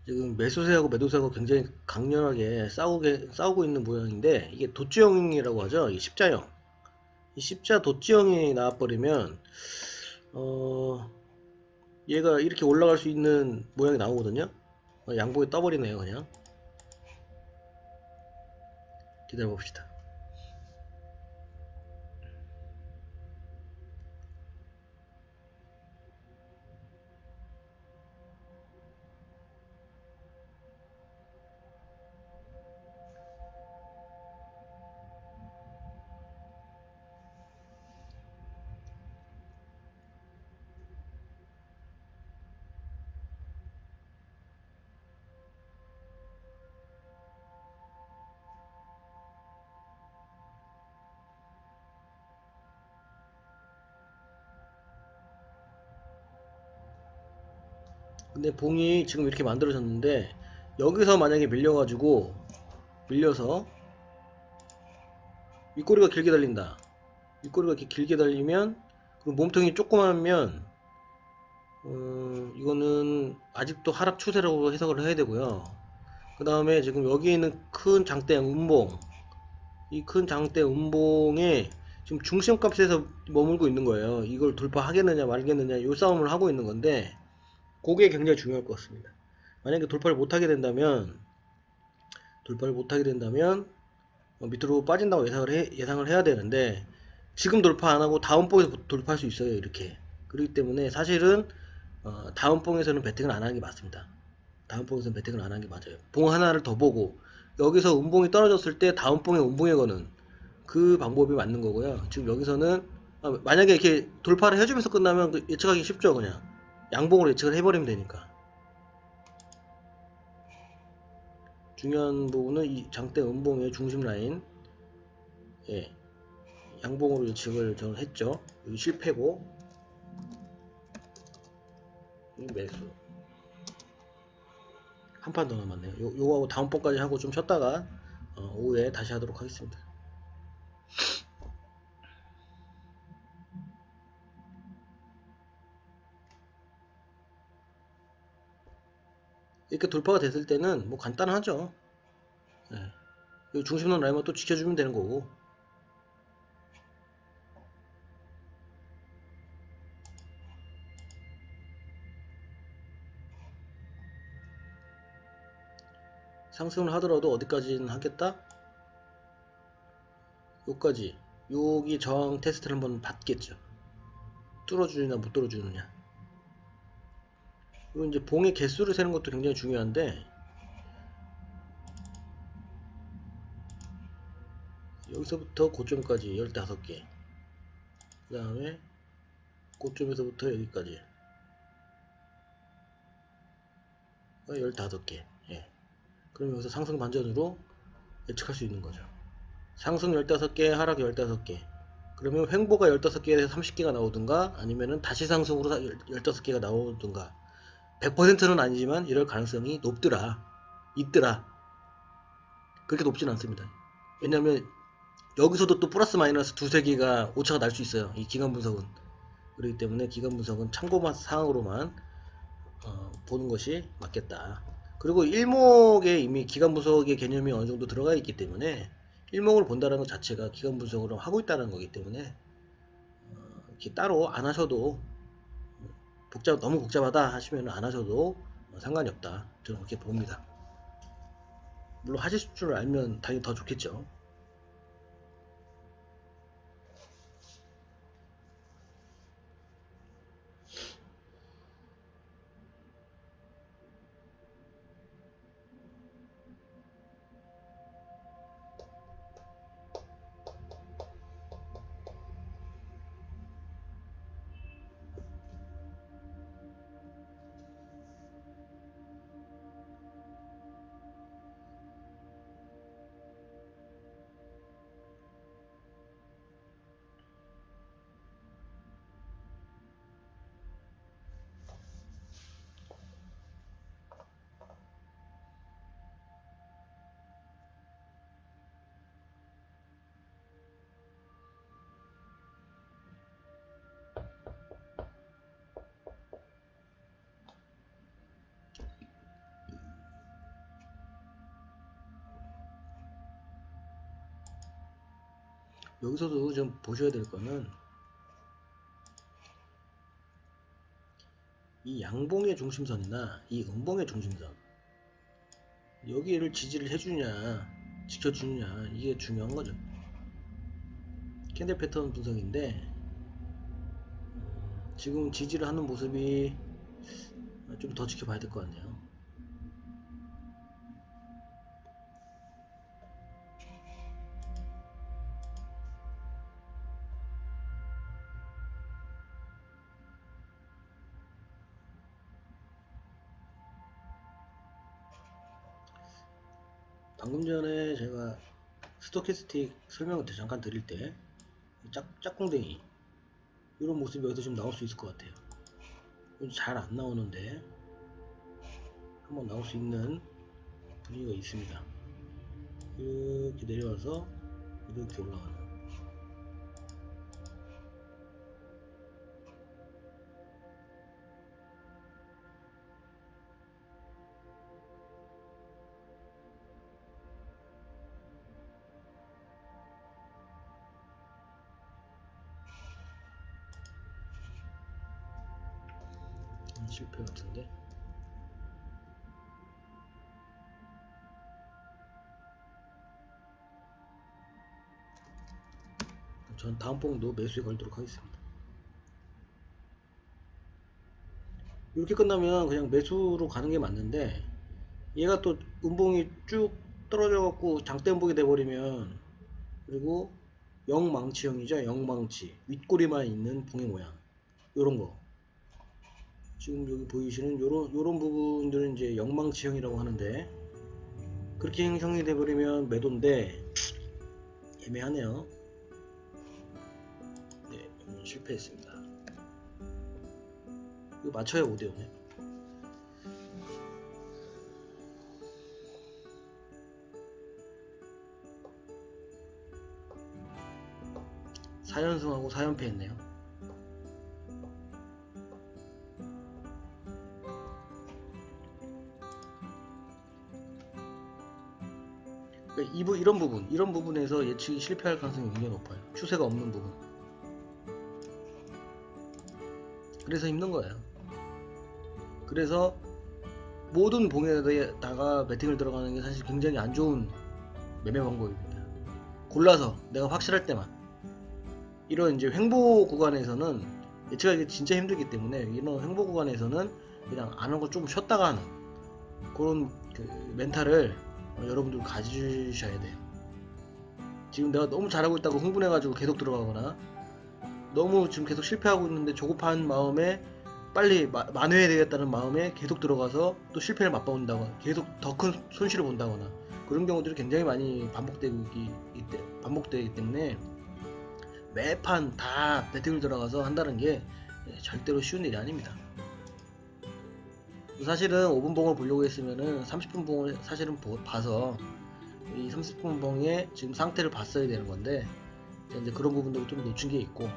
지금 매수세하고 매도세하고 굉장히 강렬하게 싸우고 있는 모양인데, 이게 도지형이라고 하죠. 이 십자형, 이 십자 도지형이 나와버리면 얘가 이렇게 올라갈 수 있는 모양이 나오거든요. 양봉이 떠버리네요. 그냥 기다려 봅시다. 근데 봉이 지금 이렇게 만들어졌는데 여기서 만약에 밀려서 윗꼬리가 길게 달린다. 윗꼬리가 이렇게 길게 달리면, 그리고 몸통이 조그마하면 이거는 아직도 하락 추세라고 해석을 해야 되고요. 그 다음에 지금 여기 있는 큰 장대 음봉, 이 큰 장대 음봉에 지금 중심값에서 머물고 있는 거예요. 이걸 돌파하겠느냐 말겠느냐 이 싸움을 하고 있는 건데, 그게 굉장히 중요할 것 같습니다. 만약에 돌파를 못하게 된다면 밑으로 빠진다고 예상을 해야 되는데 지금 돌파 안 하고 다음 봉에서 돌파할 수 있어요. 이렇게. 그렇기 때문에 사실은 다음 봉에서는 베팅을 안 하는 게 맞습니다. 다음 봉에서는 베팅을 안 하는 게 맞아요. 봉 하나를 더 보고 여기서 음봉이 떨어졌을 때 다음 봉에 음봉에 거는 그 방법이 맞는 거고요. 지금 여기서는 만약에 이렇게 돌파를 해주면서 끝나면 예측하기 쉽죠. 그냥 양봉으로 예측을 해버리면 되니까. 중요한 부분은 이 장대 음봉의 중심 라인, 예, 양봉으로 예측을 저는 했죠. 여기 실패고, 이 매수. 한 판 더 남았네요. 요거하고 다음 번까지 하고 좀 쉬었다가 오후에 다시 하도록 하겠습니다. 이렇게 돌파가 됐을 때는 뭐 간단하죠. 예. 중심선 라인만 또 지켜주면 되는 거고. 상승을 하더라도 어디까지는 하겠다? 요까지. 여기 저항 테스트를 한번 받겠죠. 뚫어주느냐 못 뚫어주느냐. 그리고 이제 봉의 개수를 세는 것도 굉장히 중요한데 여기서부터 고점까지 15개, 그 다음에 고점에서부터 여기까지 15개. 예. 그럼 여기서 상승 반전으로 예측할 수 있는 거죠. 상승 15개, 하락 15개. 그러면 횡보가 15개에서 30개가 나오든가 아니면은 다시 상승으로 15개가 나오든가 100%는 아니지만 이럴 가능성이 높더라. 있더라. 그렇게 높진 않습니다. 왜냐면 여기서도 또 플러스 마이너스 두세 개가 오차가 날 수 있어요. 이 기간 분석은. 그렇기 때문에 기간 분석은 참고 사항으로만 보는 것이 맞겠다. 그리고 일목에 이미 기간 분석의 개념이 어느 정도 들어가 있기 때문에 일목을 본다는 것 자체가 기간 분석을 하고 있다는 거기 때문에 이렇게 따로 안 하셔도 너무 복잡하다 하시면 안 하셔도 상관이 없다. 저는 그렇게 봅니다. 물론 하실 줄 알면 당연히 더 좋겠죠. 여기서도 좀 보셔야 될 거는 이 양봉의 중심선이나 이 음봉의 중심선 여기를 지지를 해주냐 지켜주냐 이게 중요한 거죠. 캔들 패턴 분석인데 지금 지지를 하는 모습이 좀 더 지켜봐야 될 것 같네요. 방금 전에 제가 스토캐스틱 설명을 잠깐 드릴 때 짝꿍댕이 이런 모습이 여기서 좀 나올 수 있을 것 같아요. 잘 안 나오는데 한번 나올 수 있는 분위기가 있습니다. 이렇게 내려와서 이렇게 올라가는 '실패 같은데. 전 다음 봉도 매수에 걸도록 하겠습니다. 이렇게 끝나면 그냥 매수로 가는 게 맞는데, 얘가 또 음봉이 쭉 떨어져 갖고 장대음봉이 돼버리면, 그리고 영망치형이죠. 영망치 윗꼬리만 있는 봉의 모양, 요런거 지금 여기 보이시는 요런 부분들은 이제 영망치형이라고 하는데, 그렇게 형성이 돼버리면 매도인데 애매하네요. 네, 실패했습니다. 이거 맞춰야 5대5네. 사연승하고 4연패 했네요. 그러니까 이런 부분에서 예측이 실패할 가능성이 굉장히 높아요. 추세가 없는 부분. 그래서 힘든 거예요. 그래서 모든 봉에다가 배팅을 들어가는 게 사실 굉장히 안 좋은 매매 방법입니다. 골라서 내가 확실할 때만. 이런 이제 횡보 구간에서는 예측하기 진짜 힘들기 때문에, 이런 횡보 구간에서는 그냥 안 하고 좀 쉬었다가 하는 그런 그 멘탈을 여러분들 가지셔야 돼요. 지금 내가 너무 잘하고 있다고 흥분해가지고 계속 들어가거나, 너무 지금 계속 실패하고 있는데 조급한 마음에 빨리 만회해야 되겠다는 마음에 계속 들어가서 또 실패를 맛본다거나, 계속 더 큰 손실을 본다거나, 그런 경우들이 굉장히 많이 반복되기 때문에 매판 다 배팅을 들어가서 한다는 게 절대로 쉬운 일이 아닙니다. 사실은 5분 봉을 보려고 했으면은 30분 봉을 사실은 봐서 이 30분 봉의 지금 상태를 봤어야 되는 건데, 이제 그런 부분들을 좀 놓친 게 있고,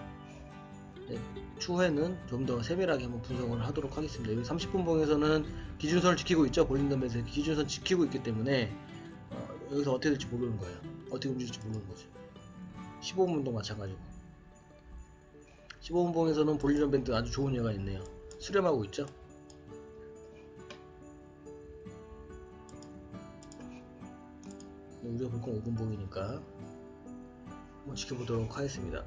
추후에는 좀 더 세밀하게 한번 분석을 하도록 하겠습니다. 여기 30분 봉에서는 기준선을 지키고 있죠. 볼린덤에서 기준선 지키고 있기 때문에 여기서 어떻게 될지 모르는 거예요. 어떻게 움직일지 모르는 거죠. 15분도 마찬가지고, 15분 봉에서는 볼리전 밴드 아주 좋은 예가 있네요. 수렴하고 있죠. 우리가 볼 건 5분 봉이니까 한번 지켜보도록 하겠습니다.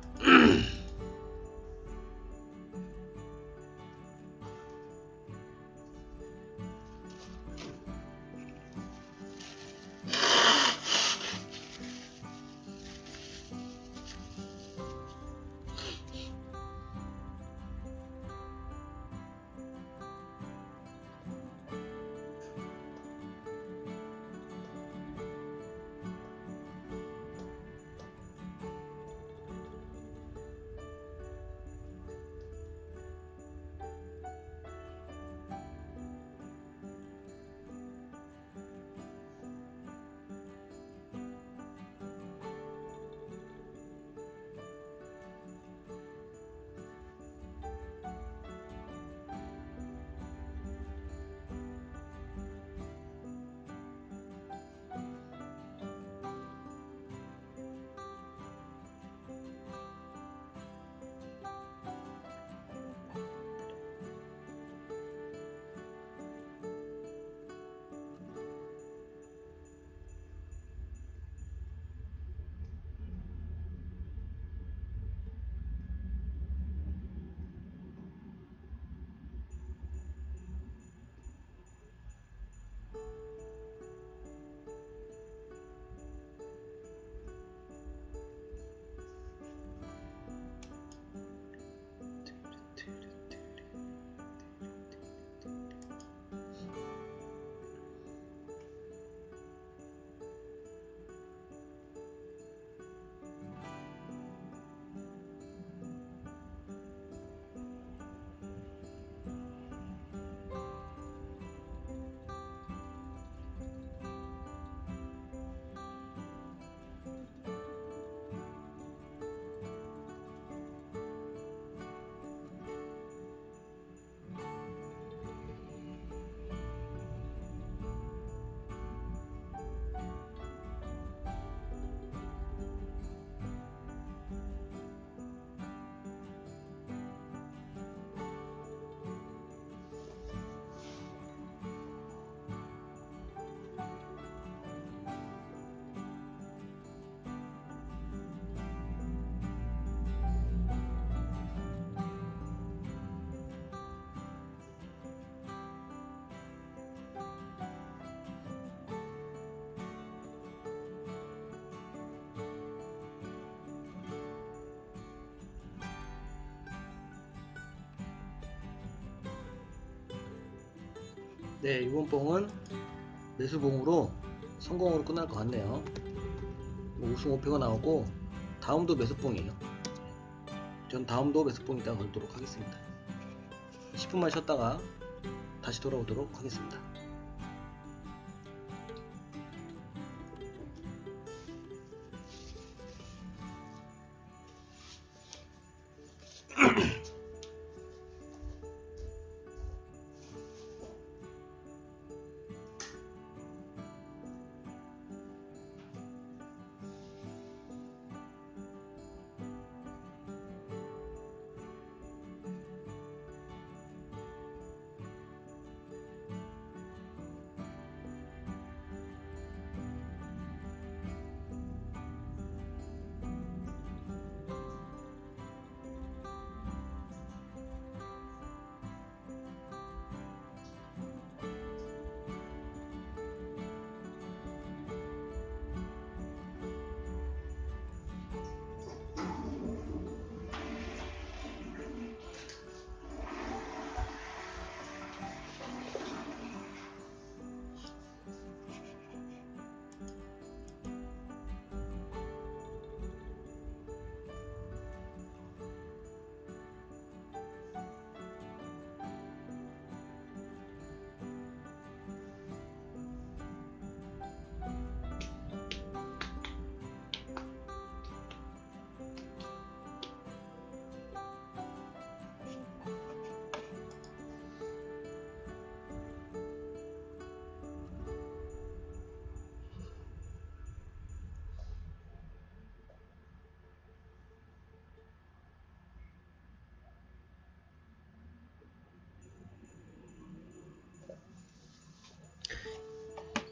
네, 이번 봉은 매수봉으로 성공으로 끝날 것 같네요. 우승 5패가 나오고 다음도 매수봉이에요. 전 다음도 매수봉 이따가 걸도록 하겠습니다. 10분만 쉬었다가 다시 돌아오도록 하겠습니다.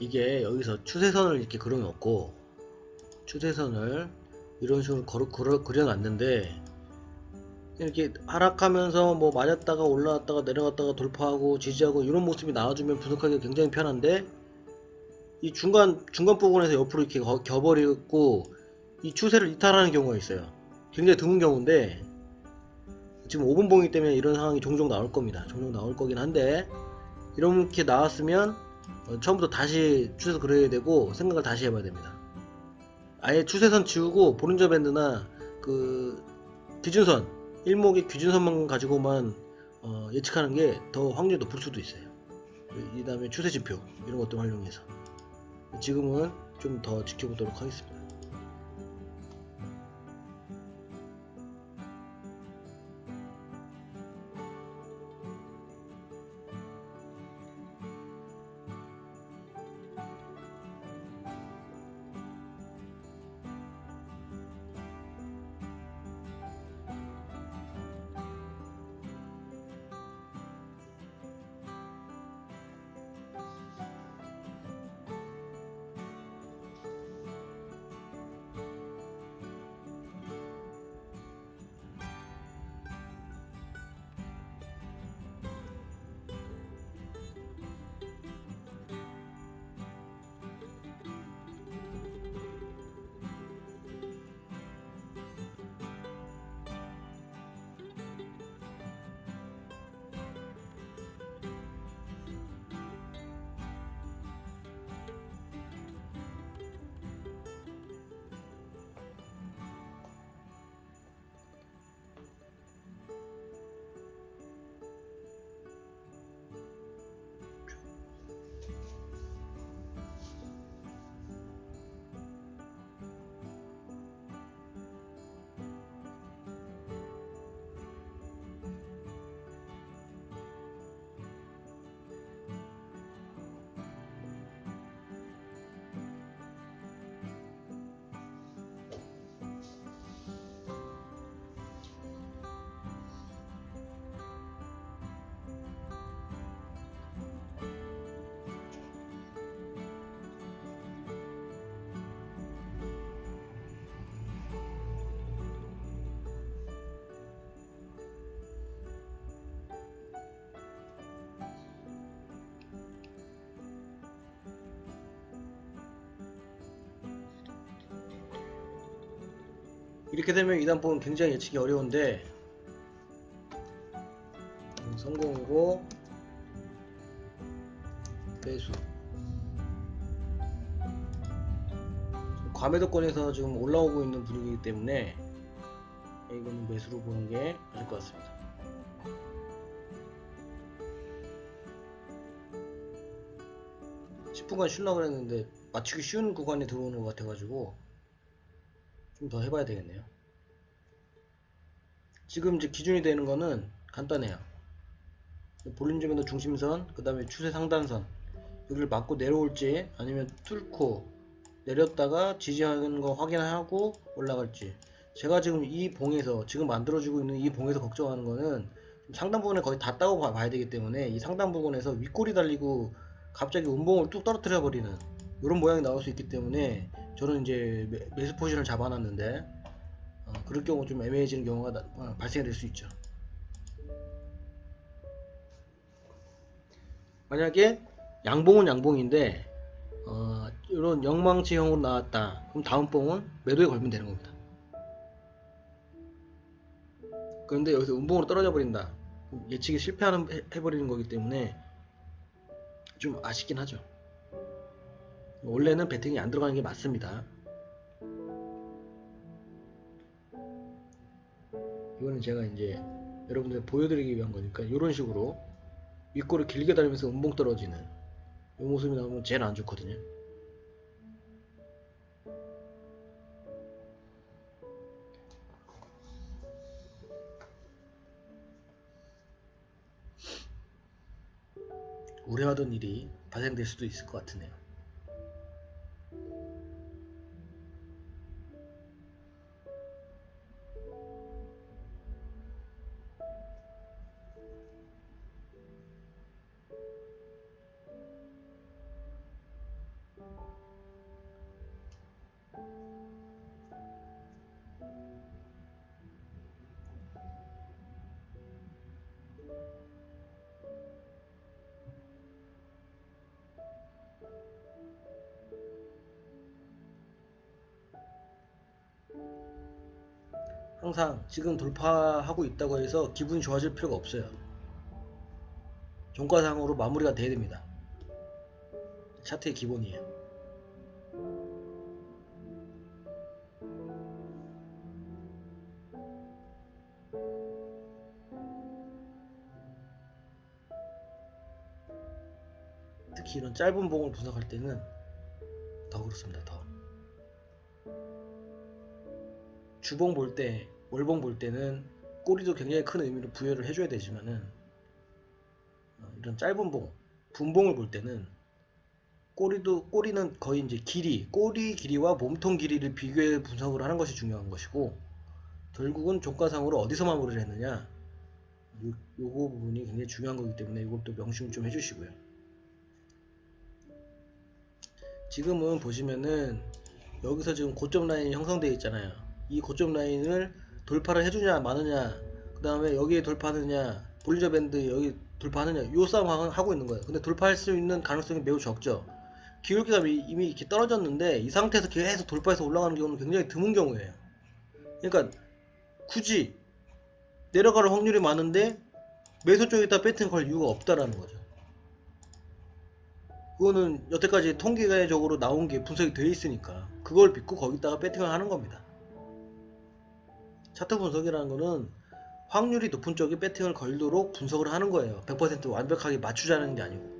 이게 여기서 추세선을 이렇게 그려놓고 추세선을 이런 식으로 그려놨는데 이렇게 하락하면서 뭐 맞았다가 올라왔다가 내려갔다가 돌파하고 지지하고 이런 모습이 나와주면 분석하기가 굉장히 편한데 이 중간 부분에서 옆으로 이렇게 겨버리고 이 추세를 이탈하는 경우가 있어요. 굉장히 드문 경우인데 지금 5분 봉이기 때문에 이런 상황이 종종 나올 겁니다. 종종 나올 거긴 한데 이렇게 나왔으면 처음부터 다시 추세선 그려야 되고 생각을 다시 해봐야 됩니다. 아예 추세선 지우고 보른저 밴드나 그 기준선 일목의 기준선만 가지고만 예측하는 게 더 확률이 높을 수도 있어요. 이 다음에 추세 지표 이런 것들 활용해서 지금은 좀 더 지켜보도록 하겠습니다. 이렇게 되면 2단봉은 굉장히 예측이 어려운데 성공이고 매수. 과매도권에서 지금 올라오고 있는 분위기이기 때문에 이거는 매수로 보는 게 맞을 것 같습니다. 분간 쉬려고 그랬는데 맞추기 쉬운 구간에 들어오는 것 같아가지고 좀 더 해봐야 되겠네요. 지금 이제 기준이 되는 거는 간단해요. 볼륨점에도 중심선, 그 다음에 추세 상단선, 여기를 맞고 내려올지 아니면 뚫고 내렸다가 지지하는 거 확인하고 올라갈지. 제가 지금 이 봉에서 지금 만들어지고 있는 이 봉에서 걱정하는 거는 상단 부분에 거의 닿다고 봐야 되기 때문에 이 상단 부분에서 윗골이 달리고 갑자기 운봉을 뚝 떨어뜨려 버리는 이런 모양이 나올 수 있기 때문에 저는 이제 매수 포지션을 잡아놨는데 그럴 경우 좀 애매해지는 경우가 발생이 될 수 있죠. 만약에 양봉은 양봉인데 이런 영망치형으로 나왔다, 그럼 다음 봉은 매도에 걸면 되는 겁니다. 그런데 여기서 운봉으로 떨어져 버린다, 예측이 실패하는 해버리는 거기 때문에 좀 아쉽긴 하죠. 원래는 배팅이 안 들어가는 게 맞습니다. 이거는 제가 이제 여러분들 보여드리기 위한 거니까 이런 식으로 윗골을 길게 달리면서 운봉 떨어지는 이 모습이 나오면 제일 안 좋거든요. 우려하던 일이 발생될 수도 있을 것 같으네요. 항상 지금 돌파하고 있다고 해서 기분이 좋아질 필요가 없어요. 종가상으로 마무리가 돼야 됩니다. 차트의 기본이에요. 특히 이런 짧은 봉을 분석할 때는 더 그렇습니다. 더 주봉 볼 때, 월봉 볼 때는 꼬리도 굉장히 큰 의미를 부여를 해줘야 되지만은 이런 짧은 봉, 분봉을 볼 때는 꼬리는 거의 이제 꼬리 길이와 몸통 길이를 비교해 분석을 하는 것이 중요한 것이고, 결국은 종가상으로 어디서 마무리를 했느냐, 요거 부분이 굉장히 중요한 거기 때문에 이것도 명심 좀 해주시고요. 지금은 보시면은 여기서 지금 고점 라인이 형성되어 있잖아요. 이 고점 라인을 돌파를 해주냐 마느냐, 그 다음에 여기에 돌파하느냐, 볼리저 밴드 여기 돌파하느냐, 요 싸움 하고 있는 거예요. 근데 돌파할 수 있는 가능성이 매우 적죠. 기울기가 이미 이렇게 떨어졌는데 이 상태에서 계속 돌파해서 올라가는 경우는 굉장히 드문 경우예요. 그러니까 굳이 내려갈 확률이 많은데 매수 쪽에다 배팅 걸 이유가 없다라는 거죠. 그거는 여태까지 통계적으로 나온 게 분석이 되어 있으니까 그걸 믿고 거기다가 배팅을 하는 겁니다. 차트 분석이라는 거는 확률이 높은 쪽에 배팅을 걸도록 분석을 하는 거예요. 100% 완벽하게 맞추자는 게 아니고.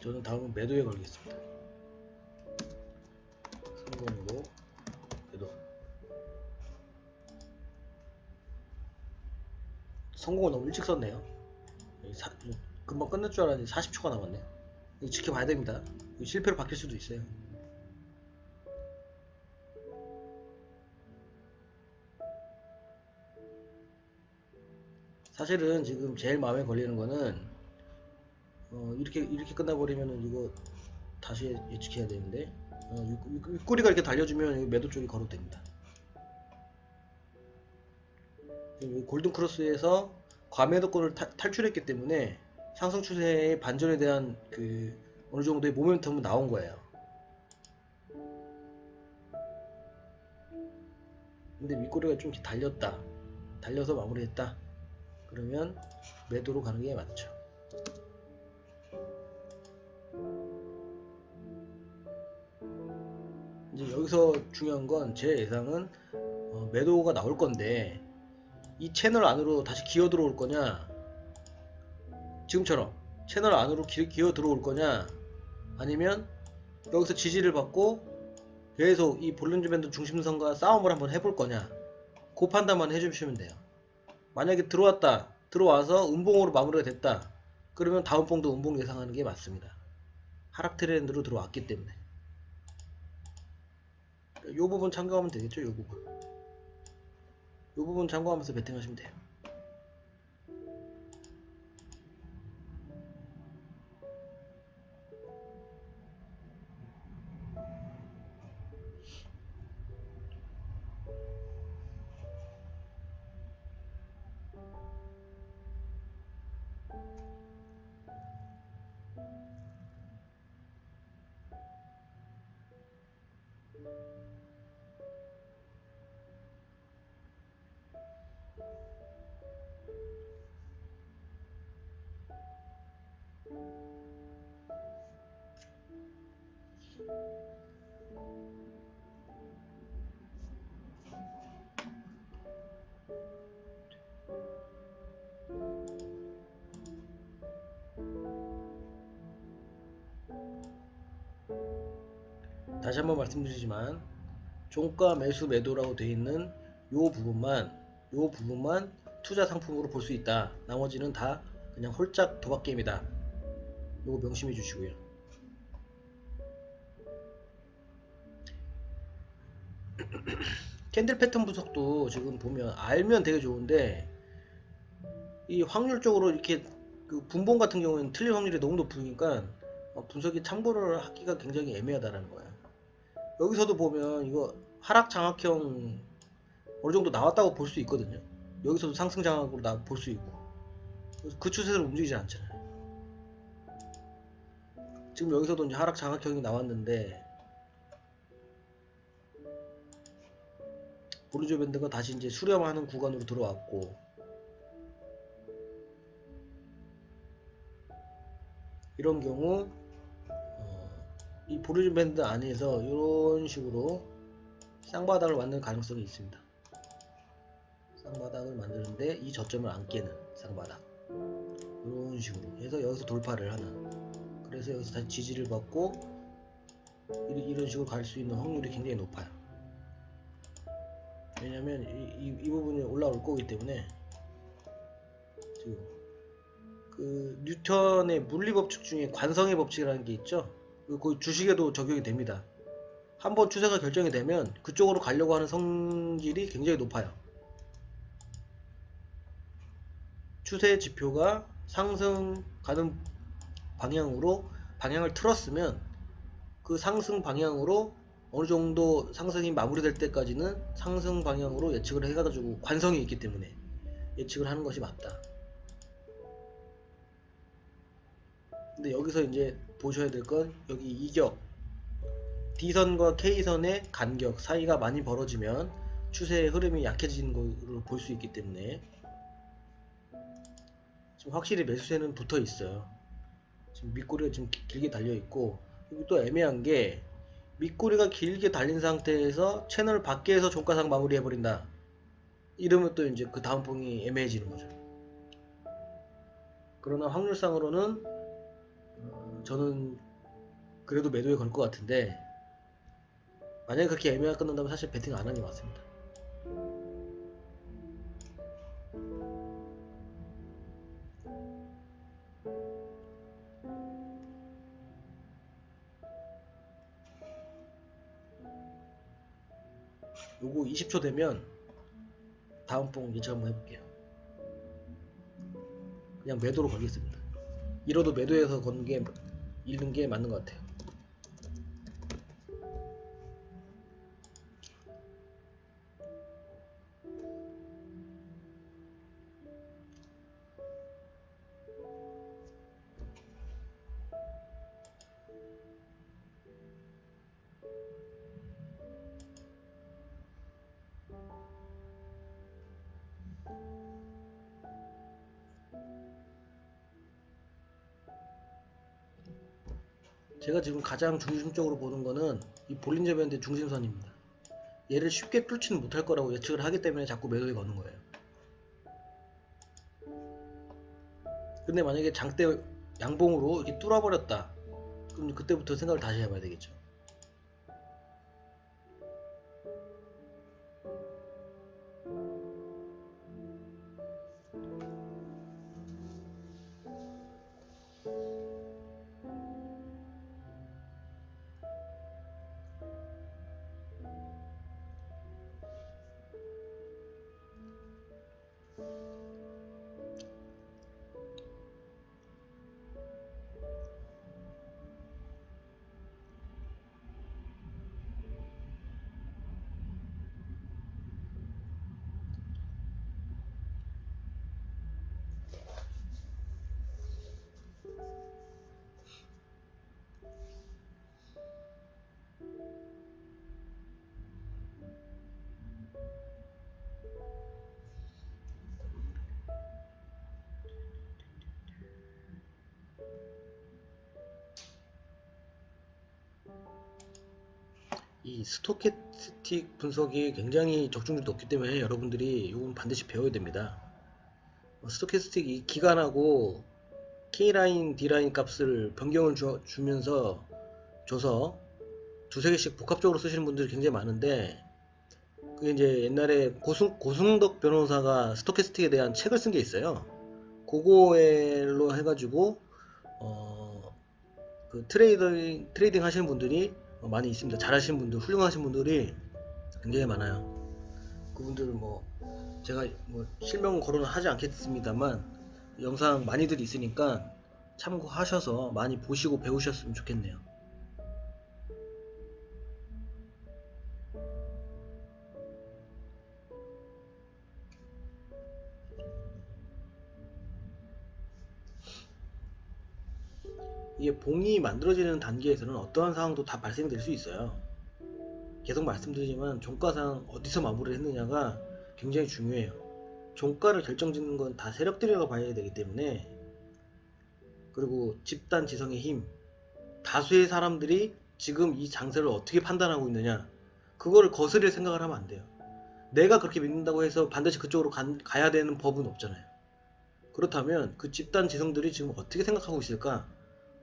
저는 다음은 매도에 걸겠습니다. 성공으로 매도. 성공을 너무 일찍 썼네요. 금방 끝날 줄 알았는데 40초가 남았네. 이거 지켜봐야 됩니다. 실패로 바뀔 수도 있어요. 사실은 지금 제일 마음에 걸리는 거는 이렇게 끝나버리면은 이거 다시 예측해야 되는데 윗꼬리가 이렇게 달려주면 매도 쪽이 걸어도 됩니다. 골든 크로스에서 과매도권을 탈출했기 때문에 상승 추세의 반전에 대한 그 어느 정도의 모멘텀은 나온 거예요. 근데 윗꼬리가 좀 달렸다. 달려서 마무리했다. 그러면 매도로 가는 게 맞죠. 이제 여기서 중요한 건 제 예상은 매도가 나올 건데 이 채널 안으로 다시 기어 들어올 거냐, 지금처럼 채널 안으로 기어 들어올 거냐, 아니면 여기서 지지를 받고 계속 이 볼린저 밴드 중심선과 싸움을 한번 해볼 거냐, 그 판단만 해주시면 돼요. 만약에 들어와서 음봉으로 마무리가 됐다, 그러면 다음 봉도 음봉 예상하는 게 맞습니다. 하락 트렌드로 들어왔기 때문에 이 부분 참고하면 되겠죠. 이 부분 참고하면서 베팅하시면 돼요. 다시 한번 말씀드리지만 종가 매수 매도라고 되어 있는 요 부분만 투자 상품으로 볼 수 있다. 나머지는 다 그냥 홀짝 도박 게임이다. 요거 명심해 주시고요. 캔들 패턴 분석도 지금 보면 알면 되게 좋은데 이 확률적으로 이렇게 그 분봉 같은 경우에는 틀릴 확률이 너무 높으니까 분석이 참고를 하기가 굉장히 애매하다라는 거야. 여기서도 보면 이거 하락 장악형 어느 정도 나왔다고 볼 수 있거든요. 여기서도 상승 장악으로 볼 수 있고, 그 추세로 움직이지 않잖아요. 지금 여기서도 이제 하락 장악형이 나왔는데 볼린저 밴드가 다시 이제 수렴하는 구간으로 들어왔고, 이런 경우 이 볼린저 밴드 안에서 이런 식으로 쌍바닥을 만드는 가능성이 있습니다. 쌍바닥을 만드는데 이 저점을 안 깨는 쌍바닥, 이런 식으로 해서 여기서 돌파를 하는, 그래서 여기서 다시 지지를 받고 이런 식으로 갈 수 있는 확률이 굉장히 높아요. 왜냐면 이 부분이 올라올 거기 때문에. 지금 그 뉴턴의 물리법칙 중에 관성의 법칙이라는 게 있죠. 그 주식에도 적용이 됩니다. 한번 추세가 결정이 되면 그쪽으로 가려고 하는 성질이 굉장히 높아요. 추세 지표가 상승 가는 방향으로 방향을 틀었으면 그 상승 방향으로 어느 정도 상승이 마무리될 때까지는 상승 방향으로 예측을 해가지고 관성이 있기 때문에 예측을 하는 것이 맞다. 근데 여기서 이제 보셔야 될 건 여기 이격 D선과 K선의 간격 사이가 많이 벌어지면 추세의 흐름이 약해지는 것으로 볼 수 있기 때문에 지금 확실히 매수세는 붙어 있어요. 지금 밑꼬리가 지금 길게 달려 있고, 그리고 또 애매한 게 밑꼬리가 길게 달린 상태에서 채널 밖에서 종가상 마무리 해버린다. 이러면 또 이제 그 다음 봉이 애매해지는 거죠. 그러나 확률상으로는 저는 그래도 매도에 걸 것 같은데, 만약에 그렇게 애매하게 끝난다면 사실 베팅 안 하는 게 맞습니다. 요거 20초 되면 다음 봉 예측 한번 해볼게요. 그냥 매도로 걸겠습니다. 이러도 매도해서 걷는 게 읽는 게 맞는 것 같아요. 제가 지금 가장 중심적으로 보는 거는 이 볼린저 밴드 중심선입니다. 얘를 쉽게 뚫지는 못할 거라고 예측을 하기 때문에 자꾸 매도에 거는 거예요. 근데 만약에 장대 양봉으로 이렇게 뚫어버렸다, 그럼 그때부터 생각을 다시 해봐야 되겠죠. 이 스토캐스틱 분석이 굉장히 적중률이 높기 때문에 여러분들이 이건 반드시 배워야 됩니다. 스토캐스틱 이 기간하고 K라인, D라인 값을 변경을 주면서 줘서 두세 개씩 복합적으로 쓰시는 분들이 굉장히 많은데, 그게 이제 옛날에 고승덕 변호사가 스토캐스틱에 대한 책을 쓴 게 있어요. 그거로 해가지고 그 트레이딩 하시는 분들이 많이 있습니다. 잘하시는 분들, 훌륭하신 분들이 굉장히 많아요. 그분들은 뭐 제가 뭐 실명 거론은 하지 않겠습니다만 영상 많이들 있으니까 참고하셔서 많이 보시고 배우셨으면 좋겠네요. 이게 봉이 만들어지는 단계에서는 어떠한 상황도 다 발생될 수 있어요. 계속 말씀드리지만 종가상 어디서 마무리를 했느냐가 굉장히 중요해요. 종가를 결정짓는 건 다 세력들이라고 봐야 되기 때문에, 그리고 집단 지성의 힘, 다수의 사람들이 지금 이 장세를 어떻게 판단하고 있느냐, 그거를 거스릴 생각을 하면 안 돼요. 내가 그렇게 믿는다고 해서 반드시 그쪽으로 가야 되는 법은 없잖아요. 그렇다면 그 집단 지성들이 지금 어떻게 생각하고 있을까,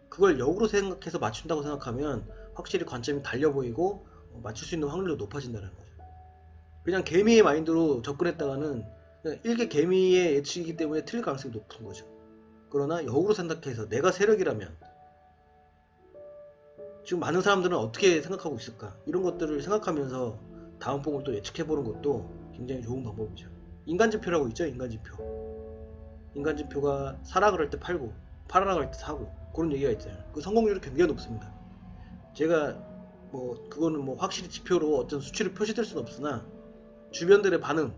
그걸 역으로 생각해서 맞춘다고 생각하면 확실히 관점이 달려 보이고 맞출 수 있는 확률도 높아진다는 거죠. 그냥 개미의 마인드로 접근했다가는 그냥 일개 개미의 예측이기 때문에 틀릴 가능성이 높은 거죠. 그러나 역으로 생각해서 내가 세력이라면 지금 많은 사람들은 어떻게 생각하고 있을까, 이런 것들을 생각하면서 다음 봉을 또 예측해보는 것도 굉장히 좋은 방법이죠. 인간지표라고 있죠. 인간지표가 사라 그럴 때 팔고 팔아라 그럴 때 사고, 그런 얘기가 있잖아요. 그 성공률이 굉장히 높습니다. 제가 뭐 그거는 뭐 확실히 지표로 어떤 수치로 표시될 수는 없으나 주변들의 반응,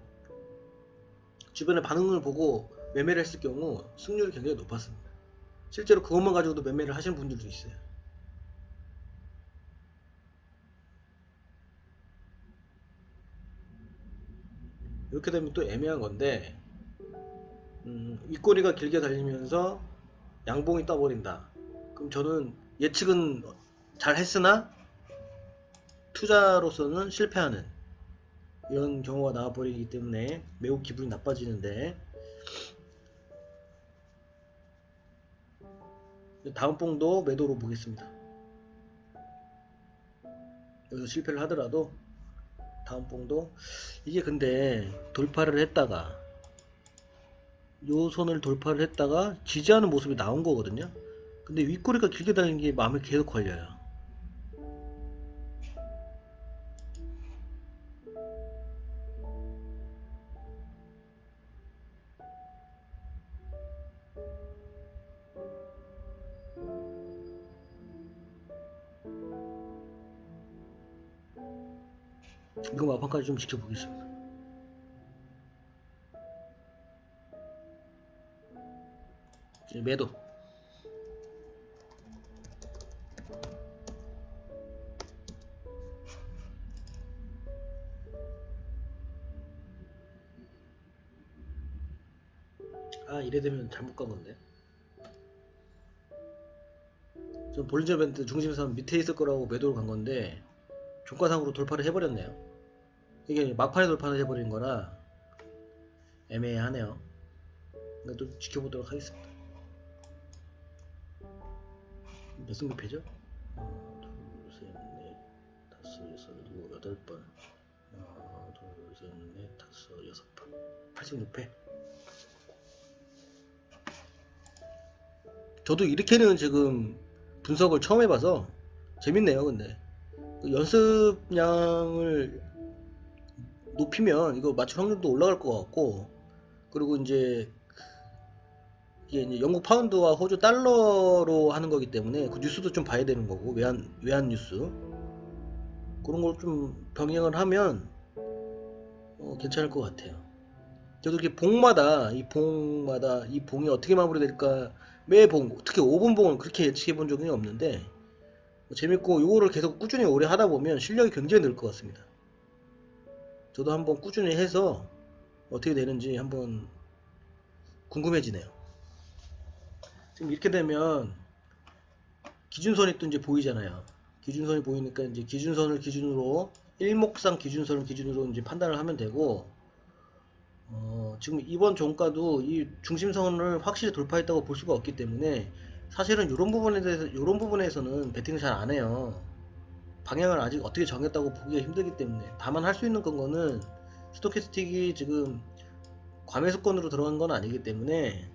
주변의 반응을 보고 매매를 했을 경우 승률이 굉장히 높았습니다. 실제로 그것만 가지고도 매매를 하시는 분들도 있어요. 이렇게 되면 또 애매한 건데, 윗꼬리가 길게 달리면서 양봉이 떠버린다. 그럼 저는 예측은 잘 했으나 투자로서는 실패하는 이런 경우가 나와버리기 때문에 매우 기분이 나빠지는데, 다음 봉도 매도로 보겠습니다. 여기서 실패를 하더라도 다음 봉도, 이게 근데 돌파를 했다가 요 선을 돌파를 했다가 지지하는 모습이 나온 거거든요. 근데 윗꼬리가 길게 달리는 게 마음에 계속 걸려요. 이거 마판까지 좀 지켜보겠습니다. 매도. 아, 이래 되면 잘못 간 건데. 전 볼린저 밴드 중심선 밑에 있을 거라고 매도를 간 건데 종가상으로 돌파를 해버렸네요. 이게 막판에 돌파를 해버린 거라 애매하네요. 그러니까 또 지켜보도록 하겠습니다. 몇 승부패죠? 하나, 둘, 셋, 넷, 다섯, 여섯, 일곱, 여덟 번. 하나, 둘, 셋, 넷, 다섯, 여섯 번. 8승6패. 저도 이렇게는 지금 분석을 처음 해봐서 재밌네요. 근데 연습량을 높이면 이거 맞출 확률도 올라갈 것 같고, 그리고 이제 이게 이제 영국 파운드와 호주 달러로 하는 거기 때문에 그 뉴스도 좀 봐야 되는 거고, 외환 뉴스 그런 걸 좀 병행을 하면 괜찮을 것 같아요. 저도 이렇게 이 봉이 어떻게 마무리될까, 매 봉, 특히 5분 봉은 그렇게 예측해 본 적이 없는데 재밌고, 요거를 계속 꾸준히 오래 하다 보면 실력이 굉장히 늘 것 같습니다. 저도 한번 꾸준히 해서 어떻게 되는지 한번 궁금해지네요. 지금 이렇게 되면 기준선이 또 이제 보이잖아요. 기준선이 보이니까 이제 기준선을 기준으로, 일목상 기준선을 기준으로 이제 판단을 하면 되고, 지금 이번 종가도 이 중심선을 확실히 돌파했다고 볼 수가 없기 때문에 사실은 이런 부분에서는 베팅을 잘 안 해요. 방향을 아직 어떻게 정했다고 보기가 힘들기 때문에. 다만 할 수 있는 거는 스토캐스틱이 지금 과매수권으로 들어간 건 아니기 때문에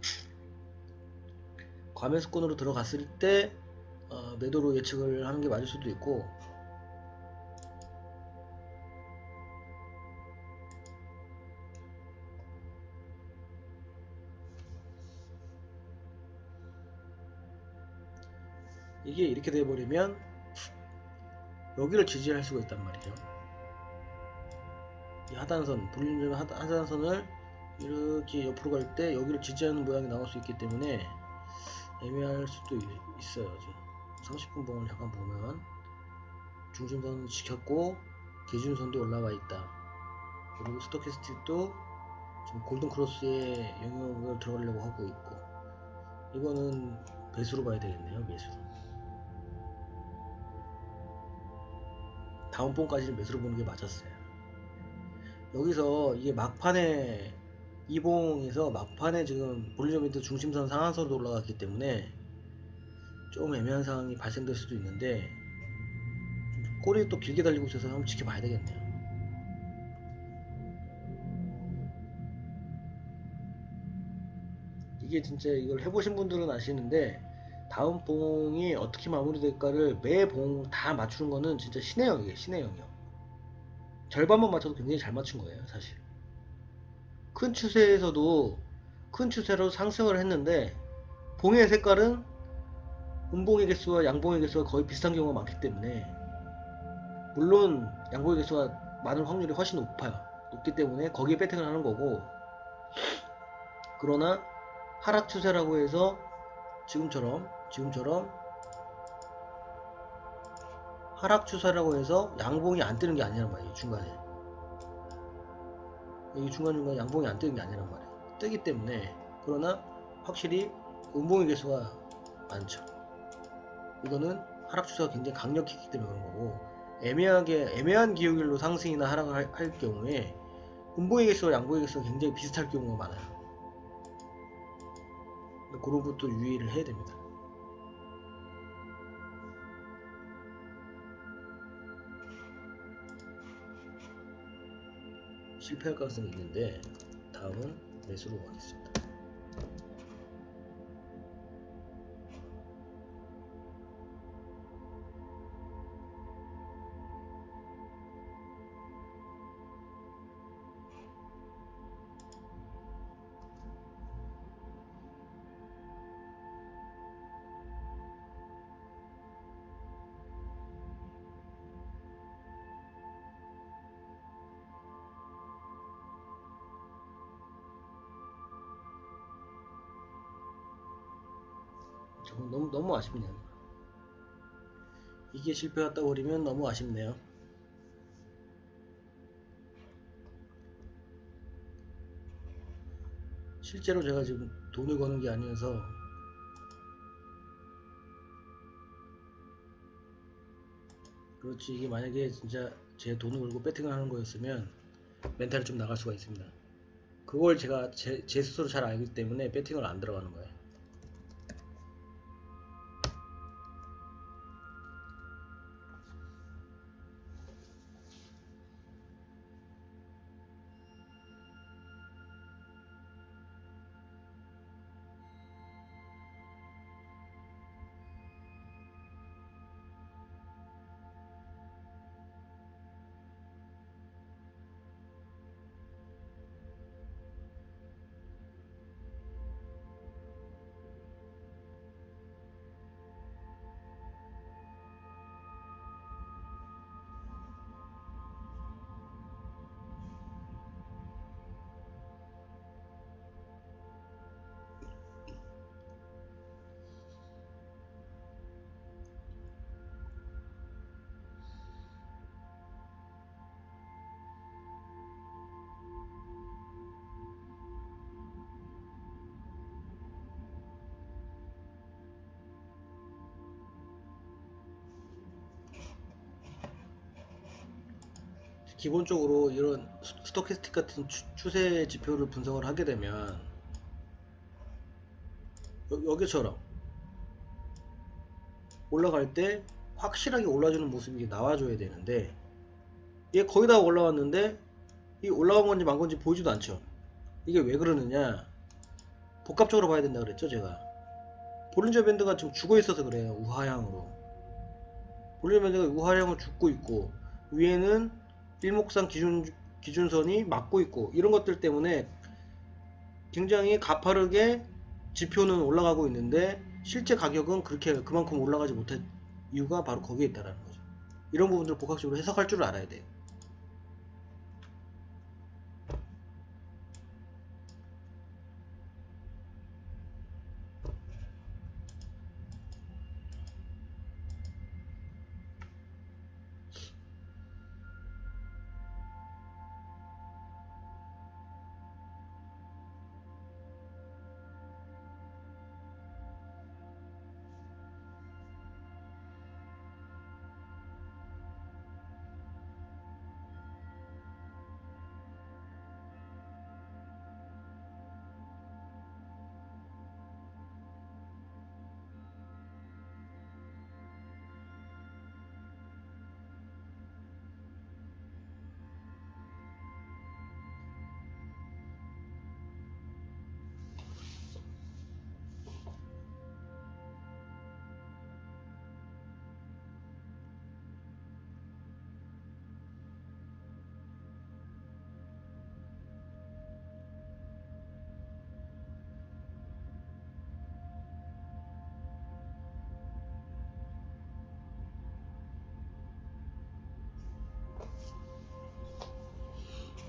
과매수권으로 들어갔을 때 매도로 예측을 하는 게 맞을 수도 있고, 이게 이렇게 돼버리면 여기를 지지할 수가 있단 말이죠. 이 하단선, 볼륨 하단선을 이렇게 옆으로 갈 때 여기를 지지하는 모양이 나올 수 있기 때문에 애매할 수도 있어요. 지금 30분 봉을 잠깐 보면 중심선을 지켰고 기준선도 올라와 있다. 그리고 스토캐스틱도 지금 골든 크로스에 영역을 들어가려고 하고 있고, 이거는 매수로 봐야 되겠네요. 매수로. 다음 봉까지는 매수로 보는 게 맞았어요. 여기서 이게 막판에 이봉에서 막판에 지금 볼리저 밴드 중심선 상한선으로 올라갔기 때문에 좀 애매한 상황이 발생될 수도 있는데, 꼬리 또 길게 달리고 있어서 한번 지켜봐야 되겠네요. 이게 진짜 이걸 해보신 분들은 아시는데 다음 봉이 어떻게 마무리될까를 매 봉 다 맞추는 거는 진짜 신의 영역이에요. 신의 영역. 절반만 맞춰도 굉장히 잘 맞춘 거예요. 사실 큰 추세에서도 큰 추세로 상승을 했는데 봉의 색깔은 음봉의 개수와 양봉의 개수가 거의 비슷한 경우가 많기 때문에, 물론 양봉의 개수가 많을 확률이 훨씬 높기 때문에 거기에 배팅을 하는 거고, 그러나 하락 추세라고 해서 지금처럼 하락 추세라고 해서 양봉이 안 뜨는 게 아니란 말이에요. 중간에 여기 중간중간 양봉이 안 뜨는 게 아니란 말이에요. 뜨기 때문에. 그러나 확실히 음봉의 개수가 많죠. 이거는 하락 추세가 굉장히 강력했기 때문에 그런 거고, 애매한 기울기로 상승이나 하락을 할 경우에 음봉의 개수와 양봉의 개수가 굉장히 비슷할 경우가 많아요. 그런 것도 유의를 해야 됩니다. 실패할 가능성이 있는데 다음은 매수로 가겠습니다. 너무 아쉽네요. 이게 실패했다 버리면 너무 아쉽네요. 실제로 제가 지금 돈을 거는 게 아니어서 그렇지. 이게 만약에 진짜 제 돈을 걸고 배팅을 하는 거였으면 멘탈이 좀 나갈 수가 있습니다. 그걸 제가 제 스스로 잘 알기 때문에 배팅을 안 들어가는 거예요. 기본적으로 이런 스토캐스틱 같은 추세 지표를 분석을 하게 되면 여기처럼 올라갈 때 확실하게 올라주는 모습이 나와줘야 되는데 얘 거의 다 올라왔는데 이 올라간 건지 만 건지 보이지도 않죠. 이게 왜 그러느냐, 복합적으로 봐야 된다 그랬죠 제가. 볼린저 밴드가 지금 죽어 있어서 그래요. 우하향으로 볼린저 밴드가 우하향으로 죽고 있고 위에는 일목상 기준선이 막고 있고 이런 것들 때문에 굉장히 가파르게 지표는 올라가고 있는데 실제 가격은 그렇게 그만큼 올라가지 못한 이유가 바로 거기에 있다는 거죠. 이런 부분들을 복합적으로 해석할 줄 알아야 돼요.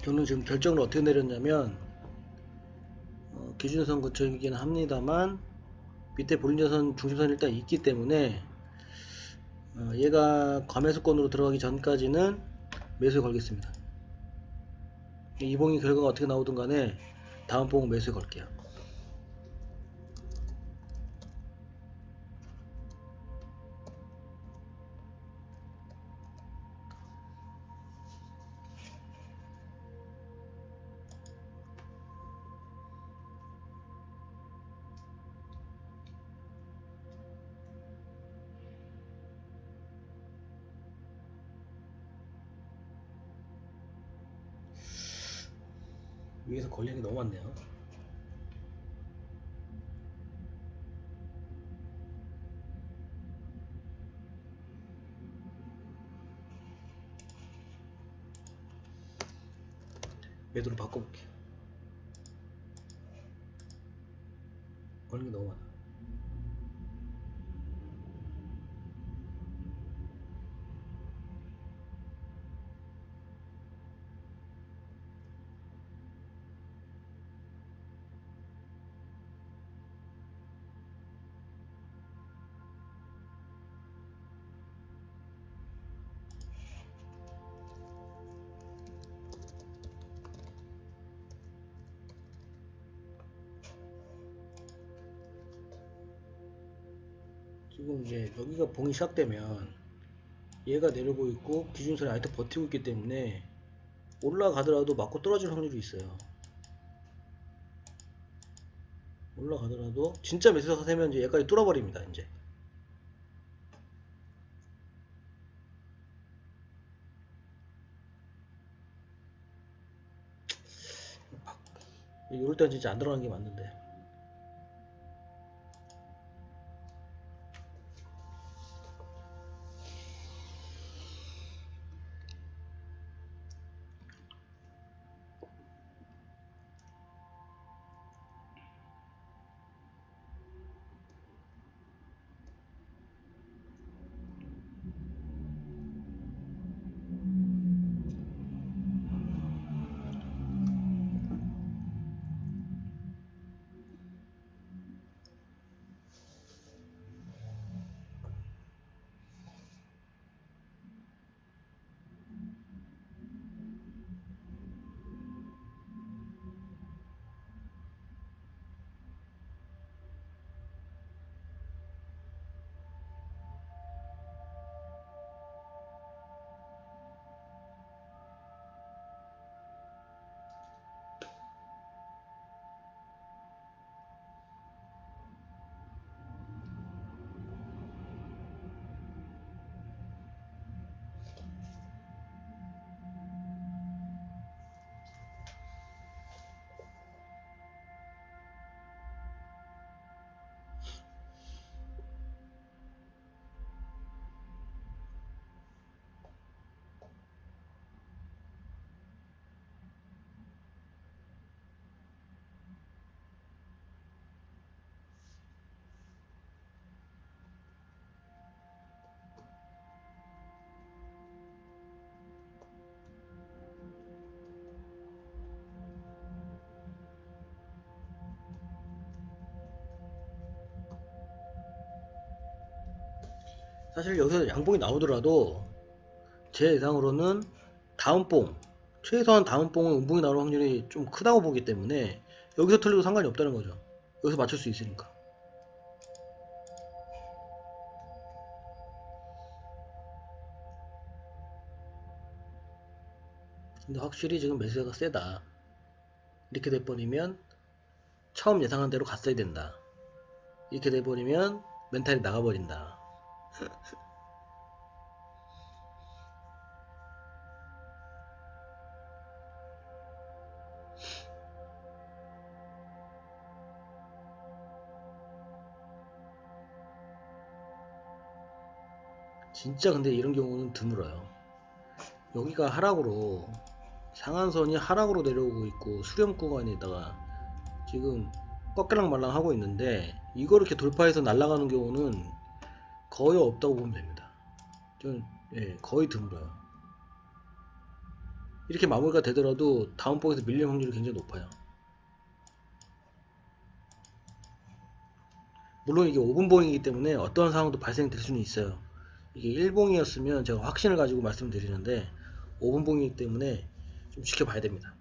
저는 지금 결정을 어떻게 내렸냐면 기준선 근처이긴 합니다만 밑에 볼린저선 중심선이 일단 있기 때문에 얘가 과매수권으로 들어가기 전까지는 매수에 걸겠습니다. 이봉이 결과가 어떻게 나오든 간에 다음 봉은 매수에 걸게요. 위에서 걸리는 게 너무 많네요. 매도로 바꿔볼게요. 걸리는 게 너무 많아. 지금 이제 여기가 봉이 시작되면 얘가 내려오고 있고 기준선이 아직도 버티고 있기 때문에 올라가더라도 맞고 떨어질 확률이 있어요. 올라가더라도 진짜 매수가 되면 이제 얘까지 뚫어버립니다. 이제 이럴 땐 진짜 안 들어가는 게 맞는데. 사실 여기서 양봉이 나오더라도 제 예상으로는 다음 봉, 최소한 다음 봉은 음봉이 나올 확률이 좀 크다고 보기 때문에 여기서 틀려도 상관이 없다는 거죠. 여기서 맞출 수 있으니까. 근데 확실히 지금 매수세가 세다. 이렇게 돼버리면 처음 예상한 대로 갔어야 된다. 이렇게 돼버리면 멘탈이 나가버린다. 진짜 근데 이런 경우는 드물어요. 여기가 하락으로 상한선이 하락으로 내려오고 있고 수렴 구간에다가 지금 꺾일랑 말랑 하고 있는데 이거를 이렇게 돌파해서 날아가는 경우는 거의 없다고 보면 됩니다. 좀, 예, 거의 드물어요. 이렇게 마무리가 되더라도 다음 봉에서 밀릴 확률이 굉장히 높아요. 물론 이게 5분봉이기 때문에 어떤 상황도 발생될 수는 있어요. 이게 1봉이었으면 제가 확신을 가지고 말씀드리는데 5분봉이기 때문에 좀 지켜봐야 됩니다.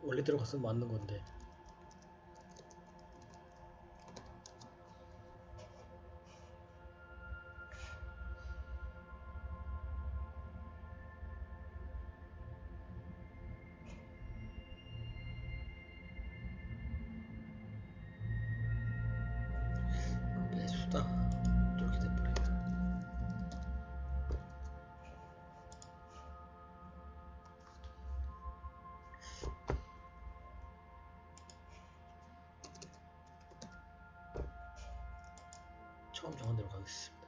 원래대로 갔으면 맞는 건데 매수다 이렇게 돼버리면 처음 정한 대로 가겠습니다.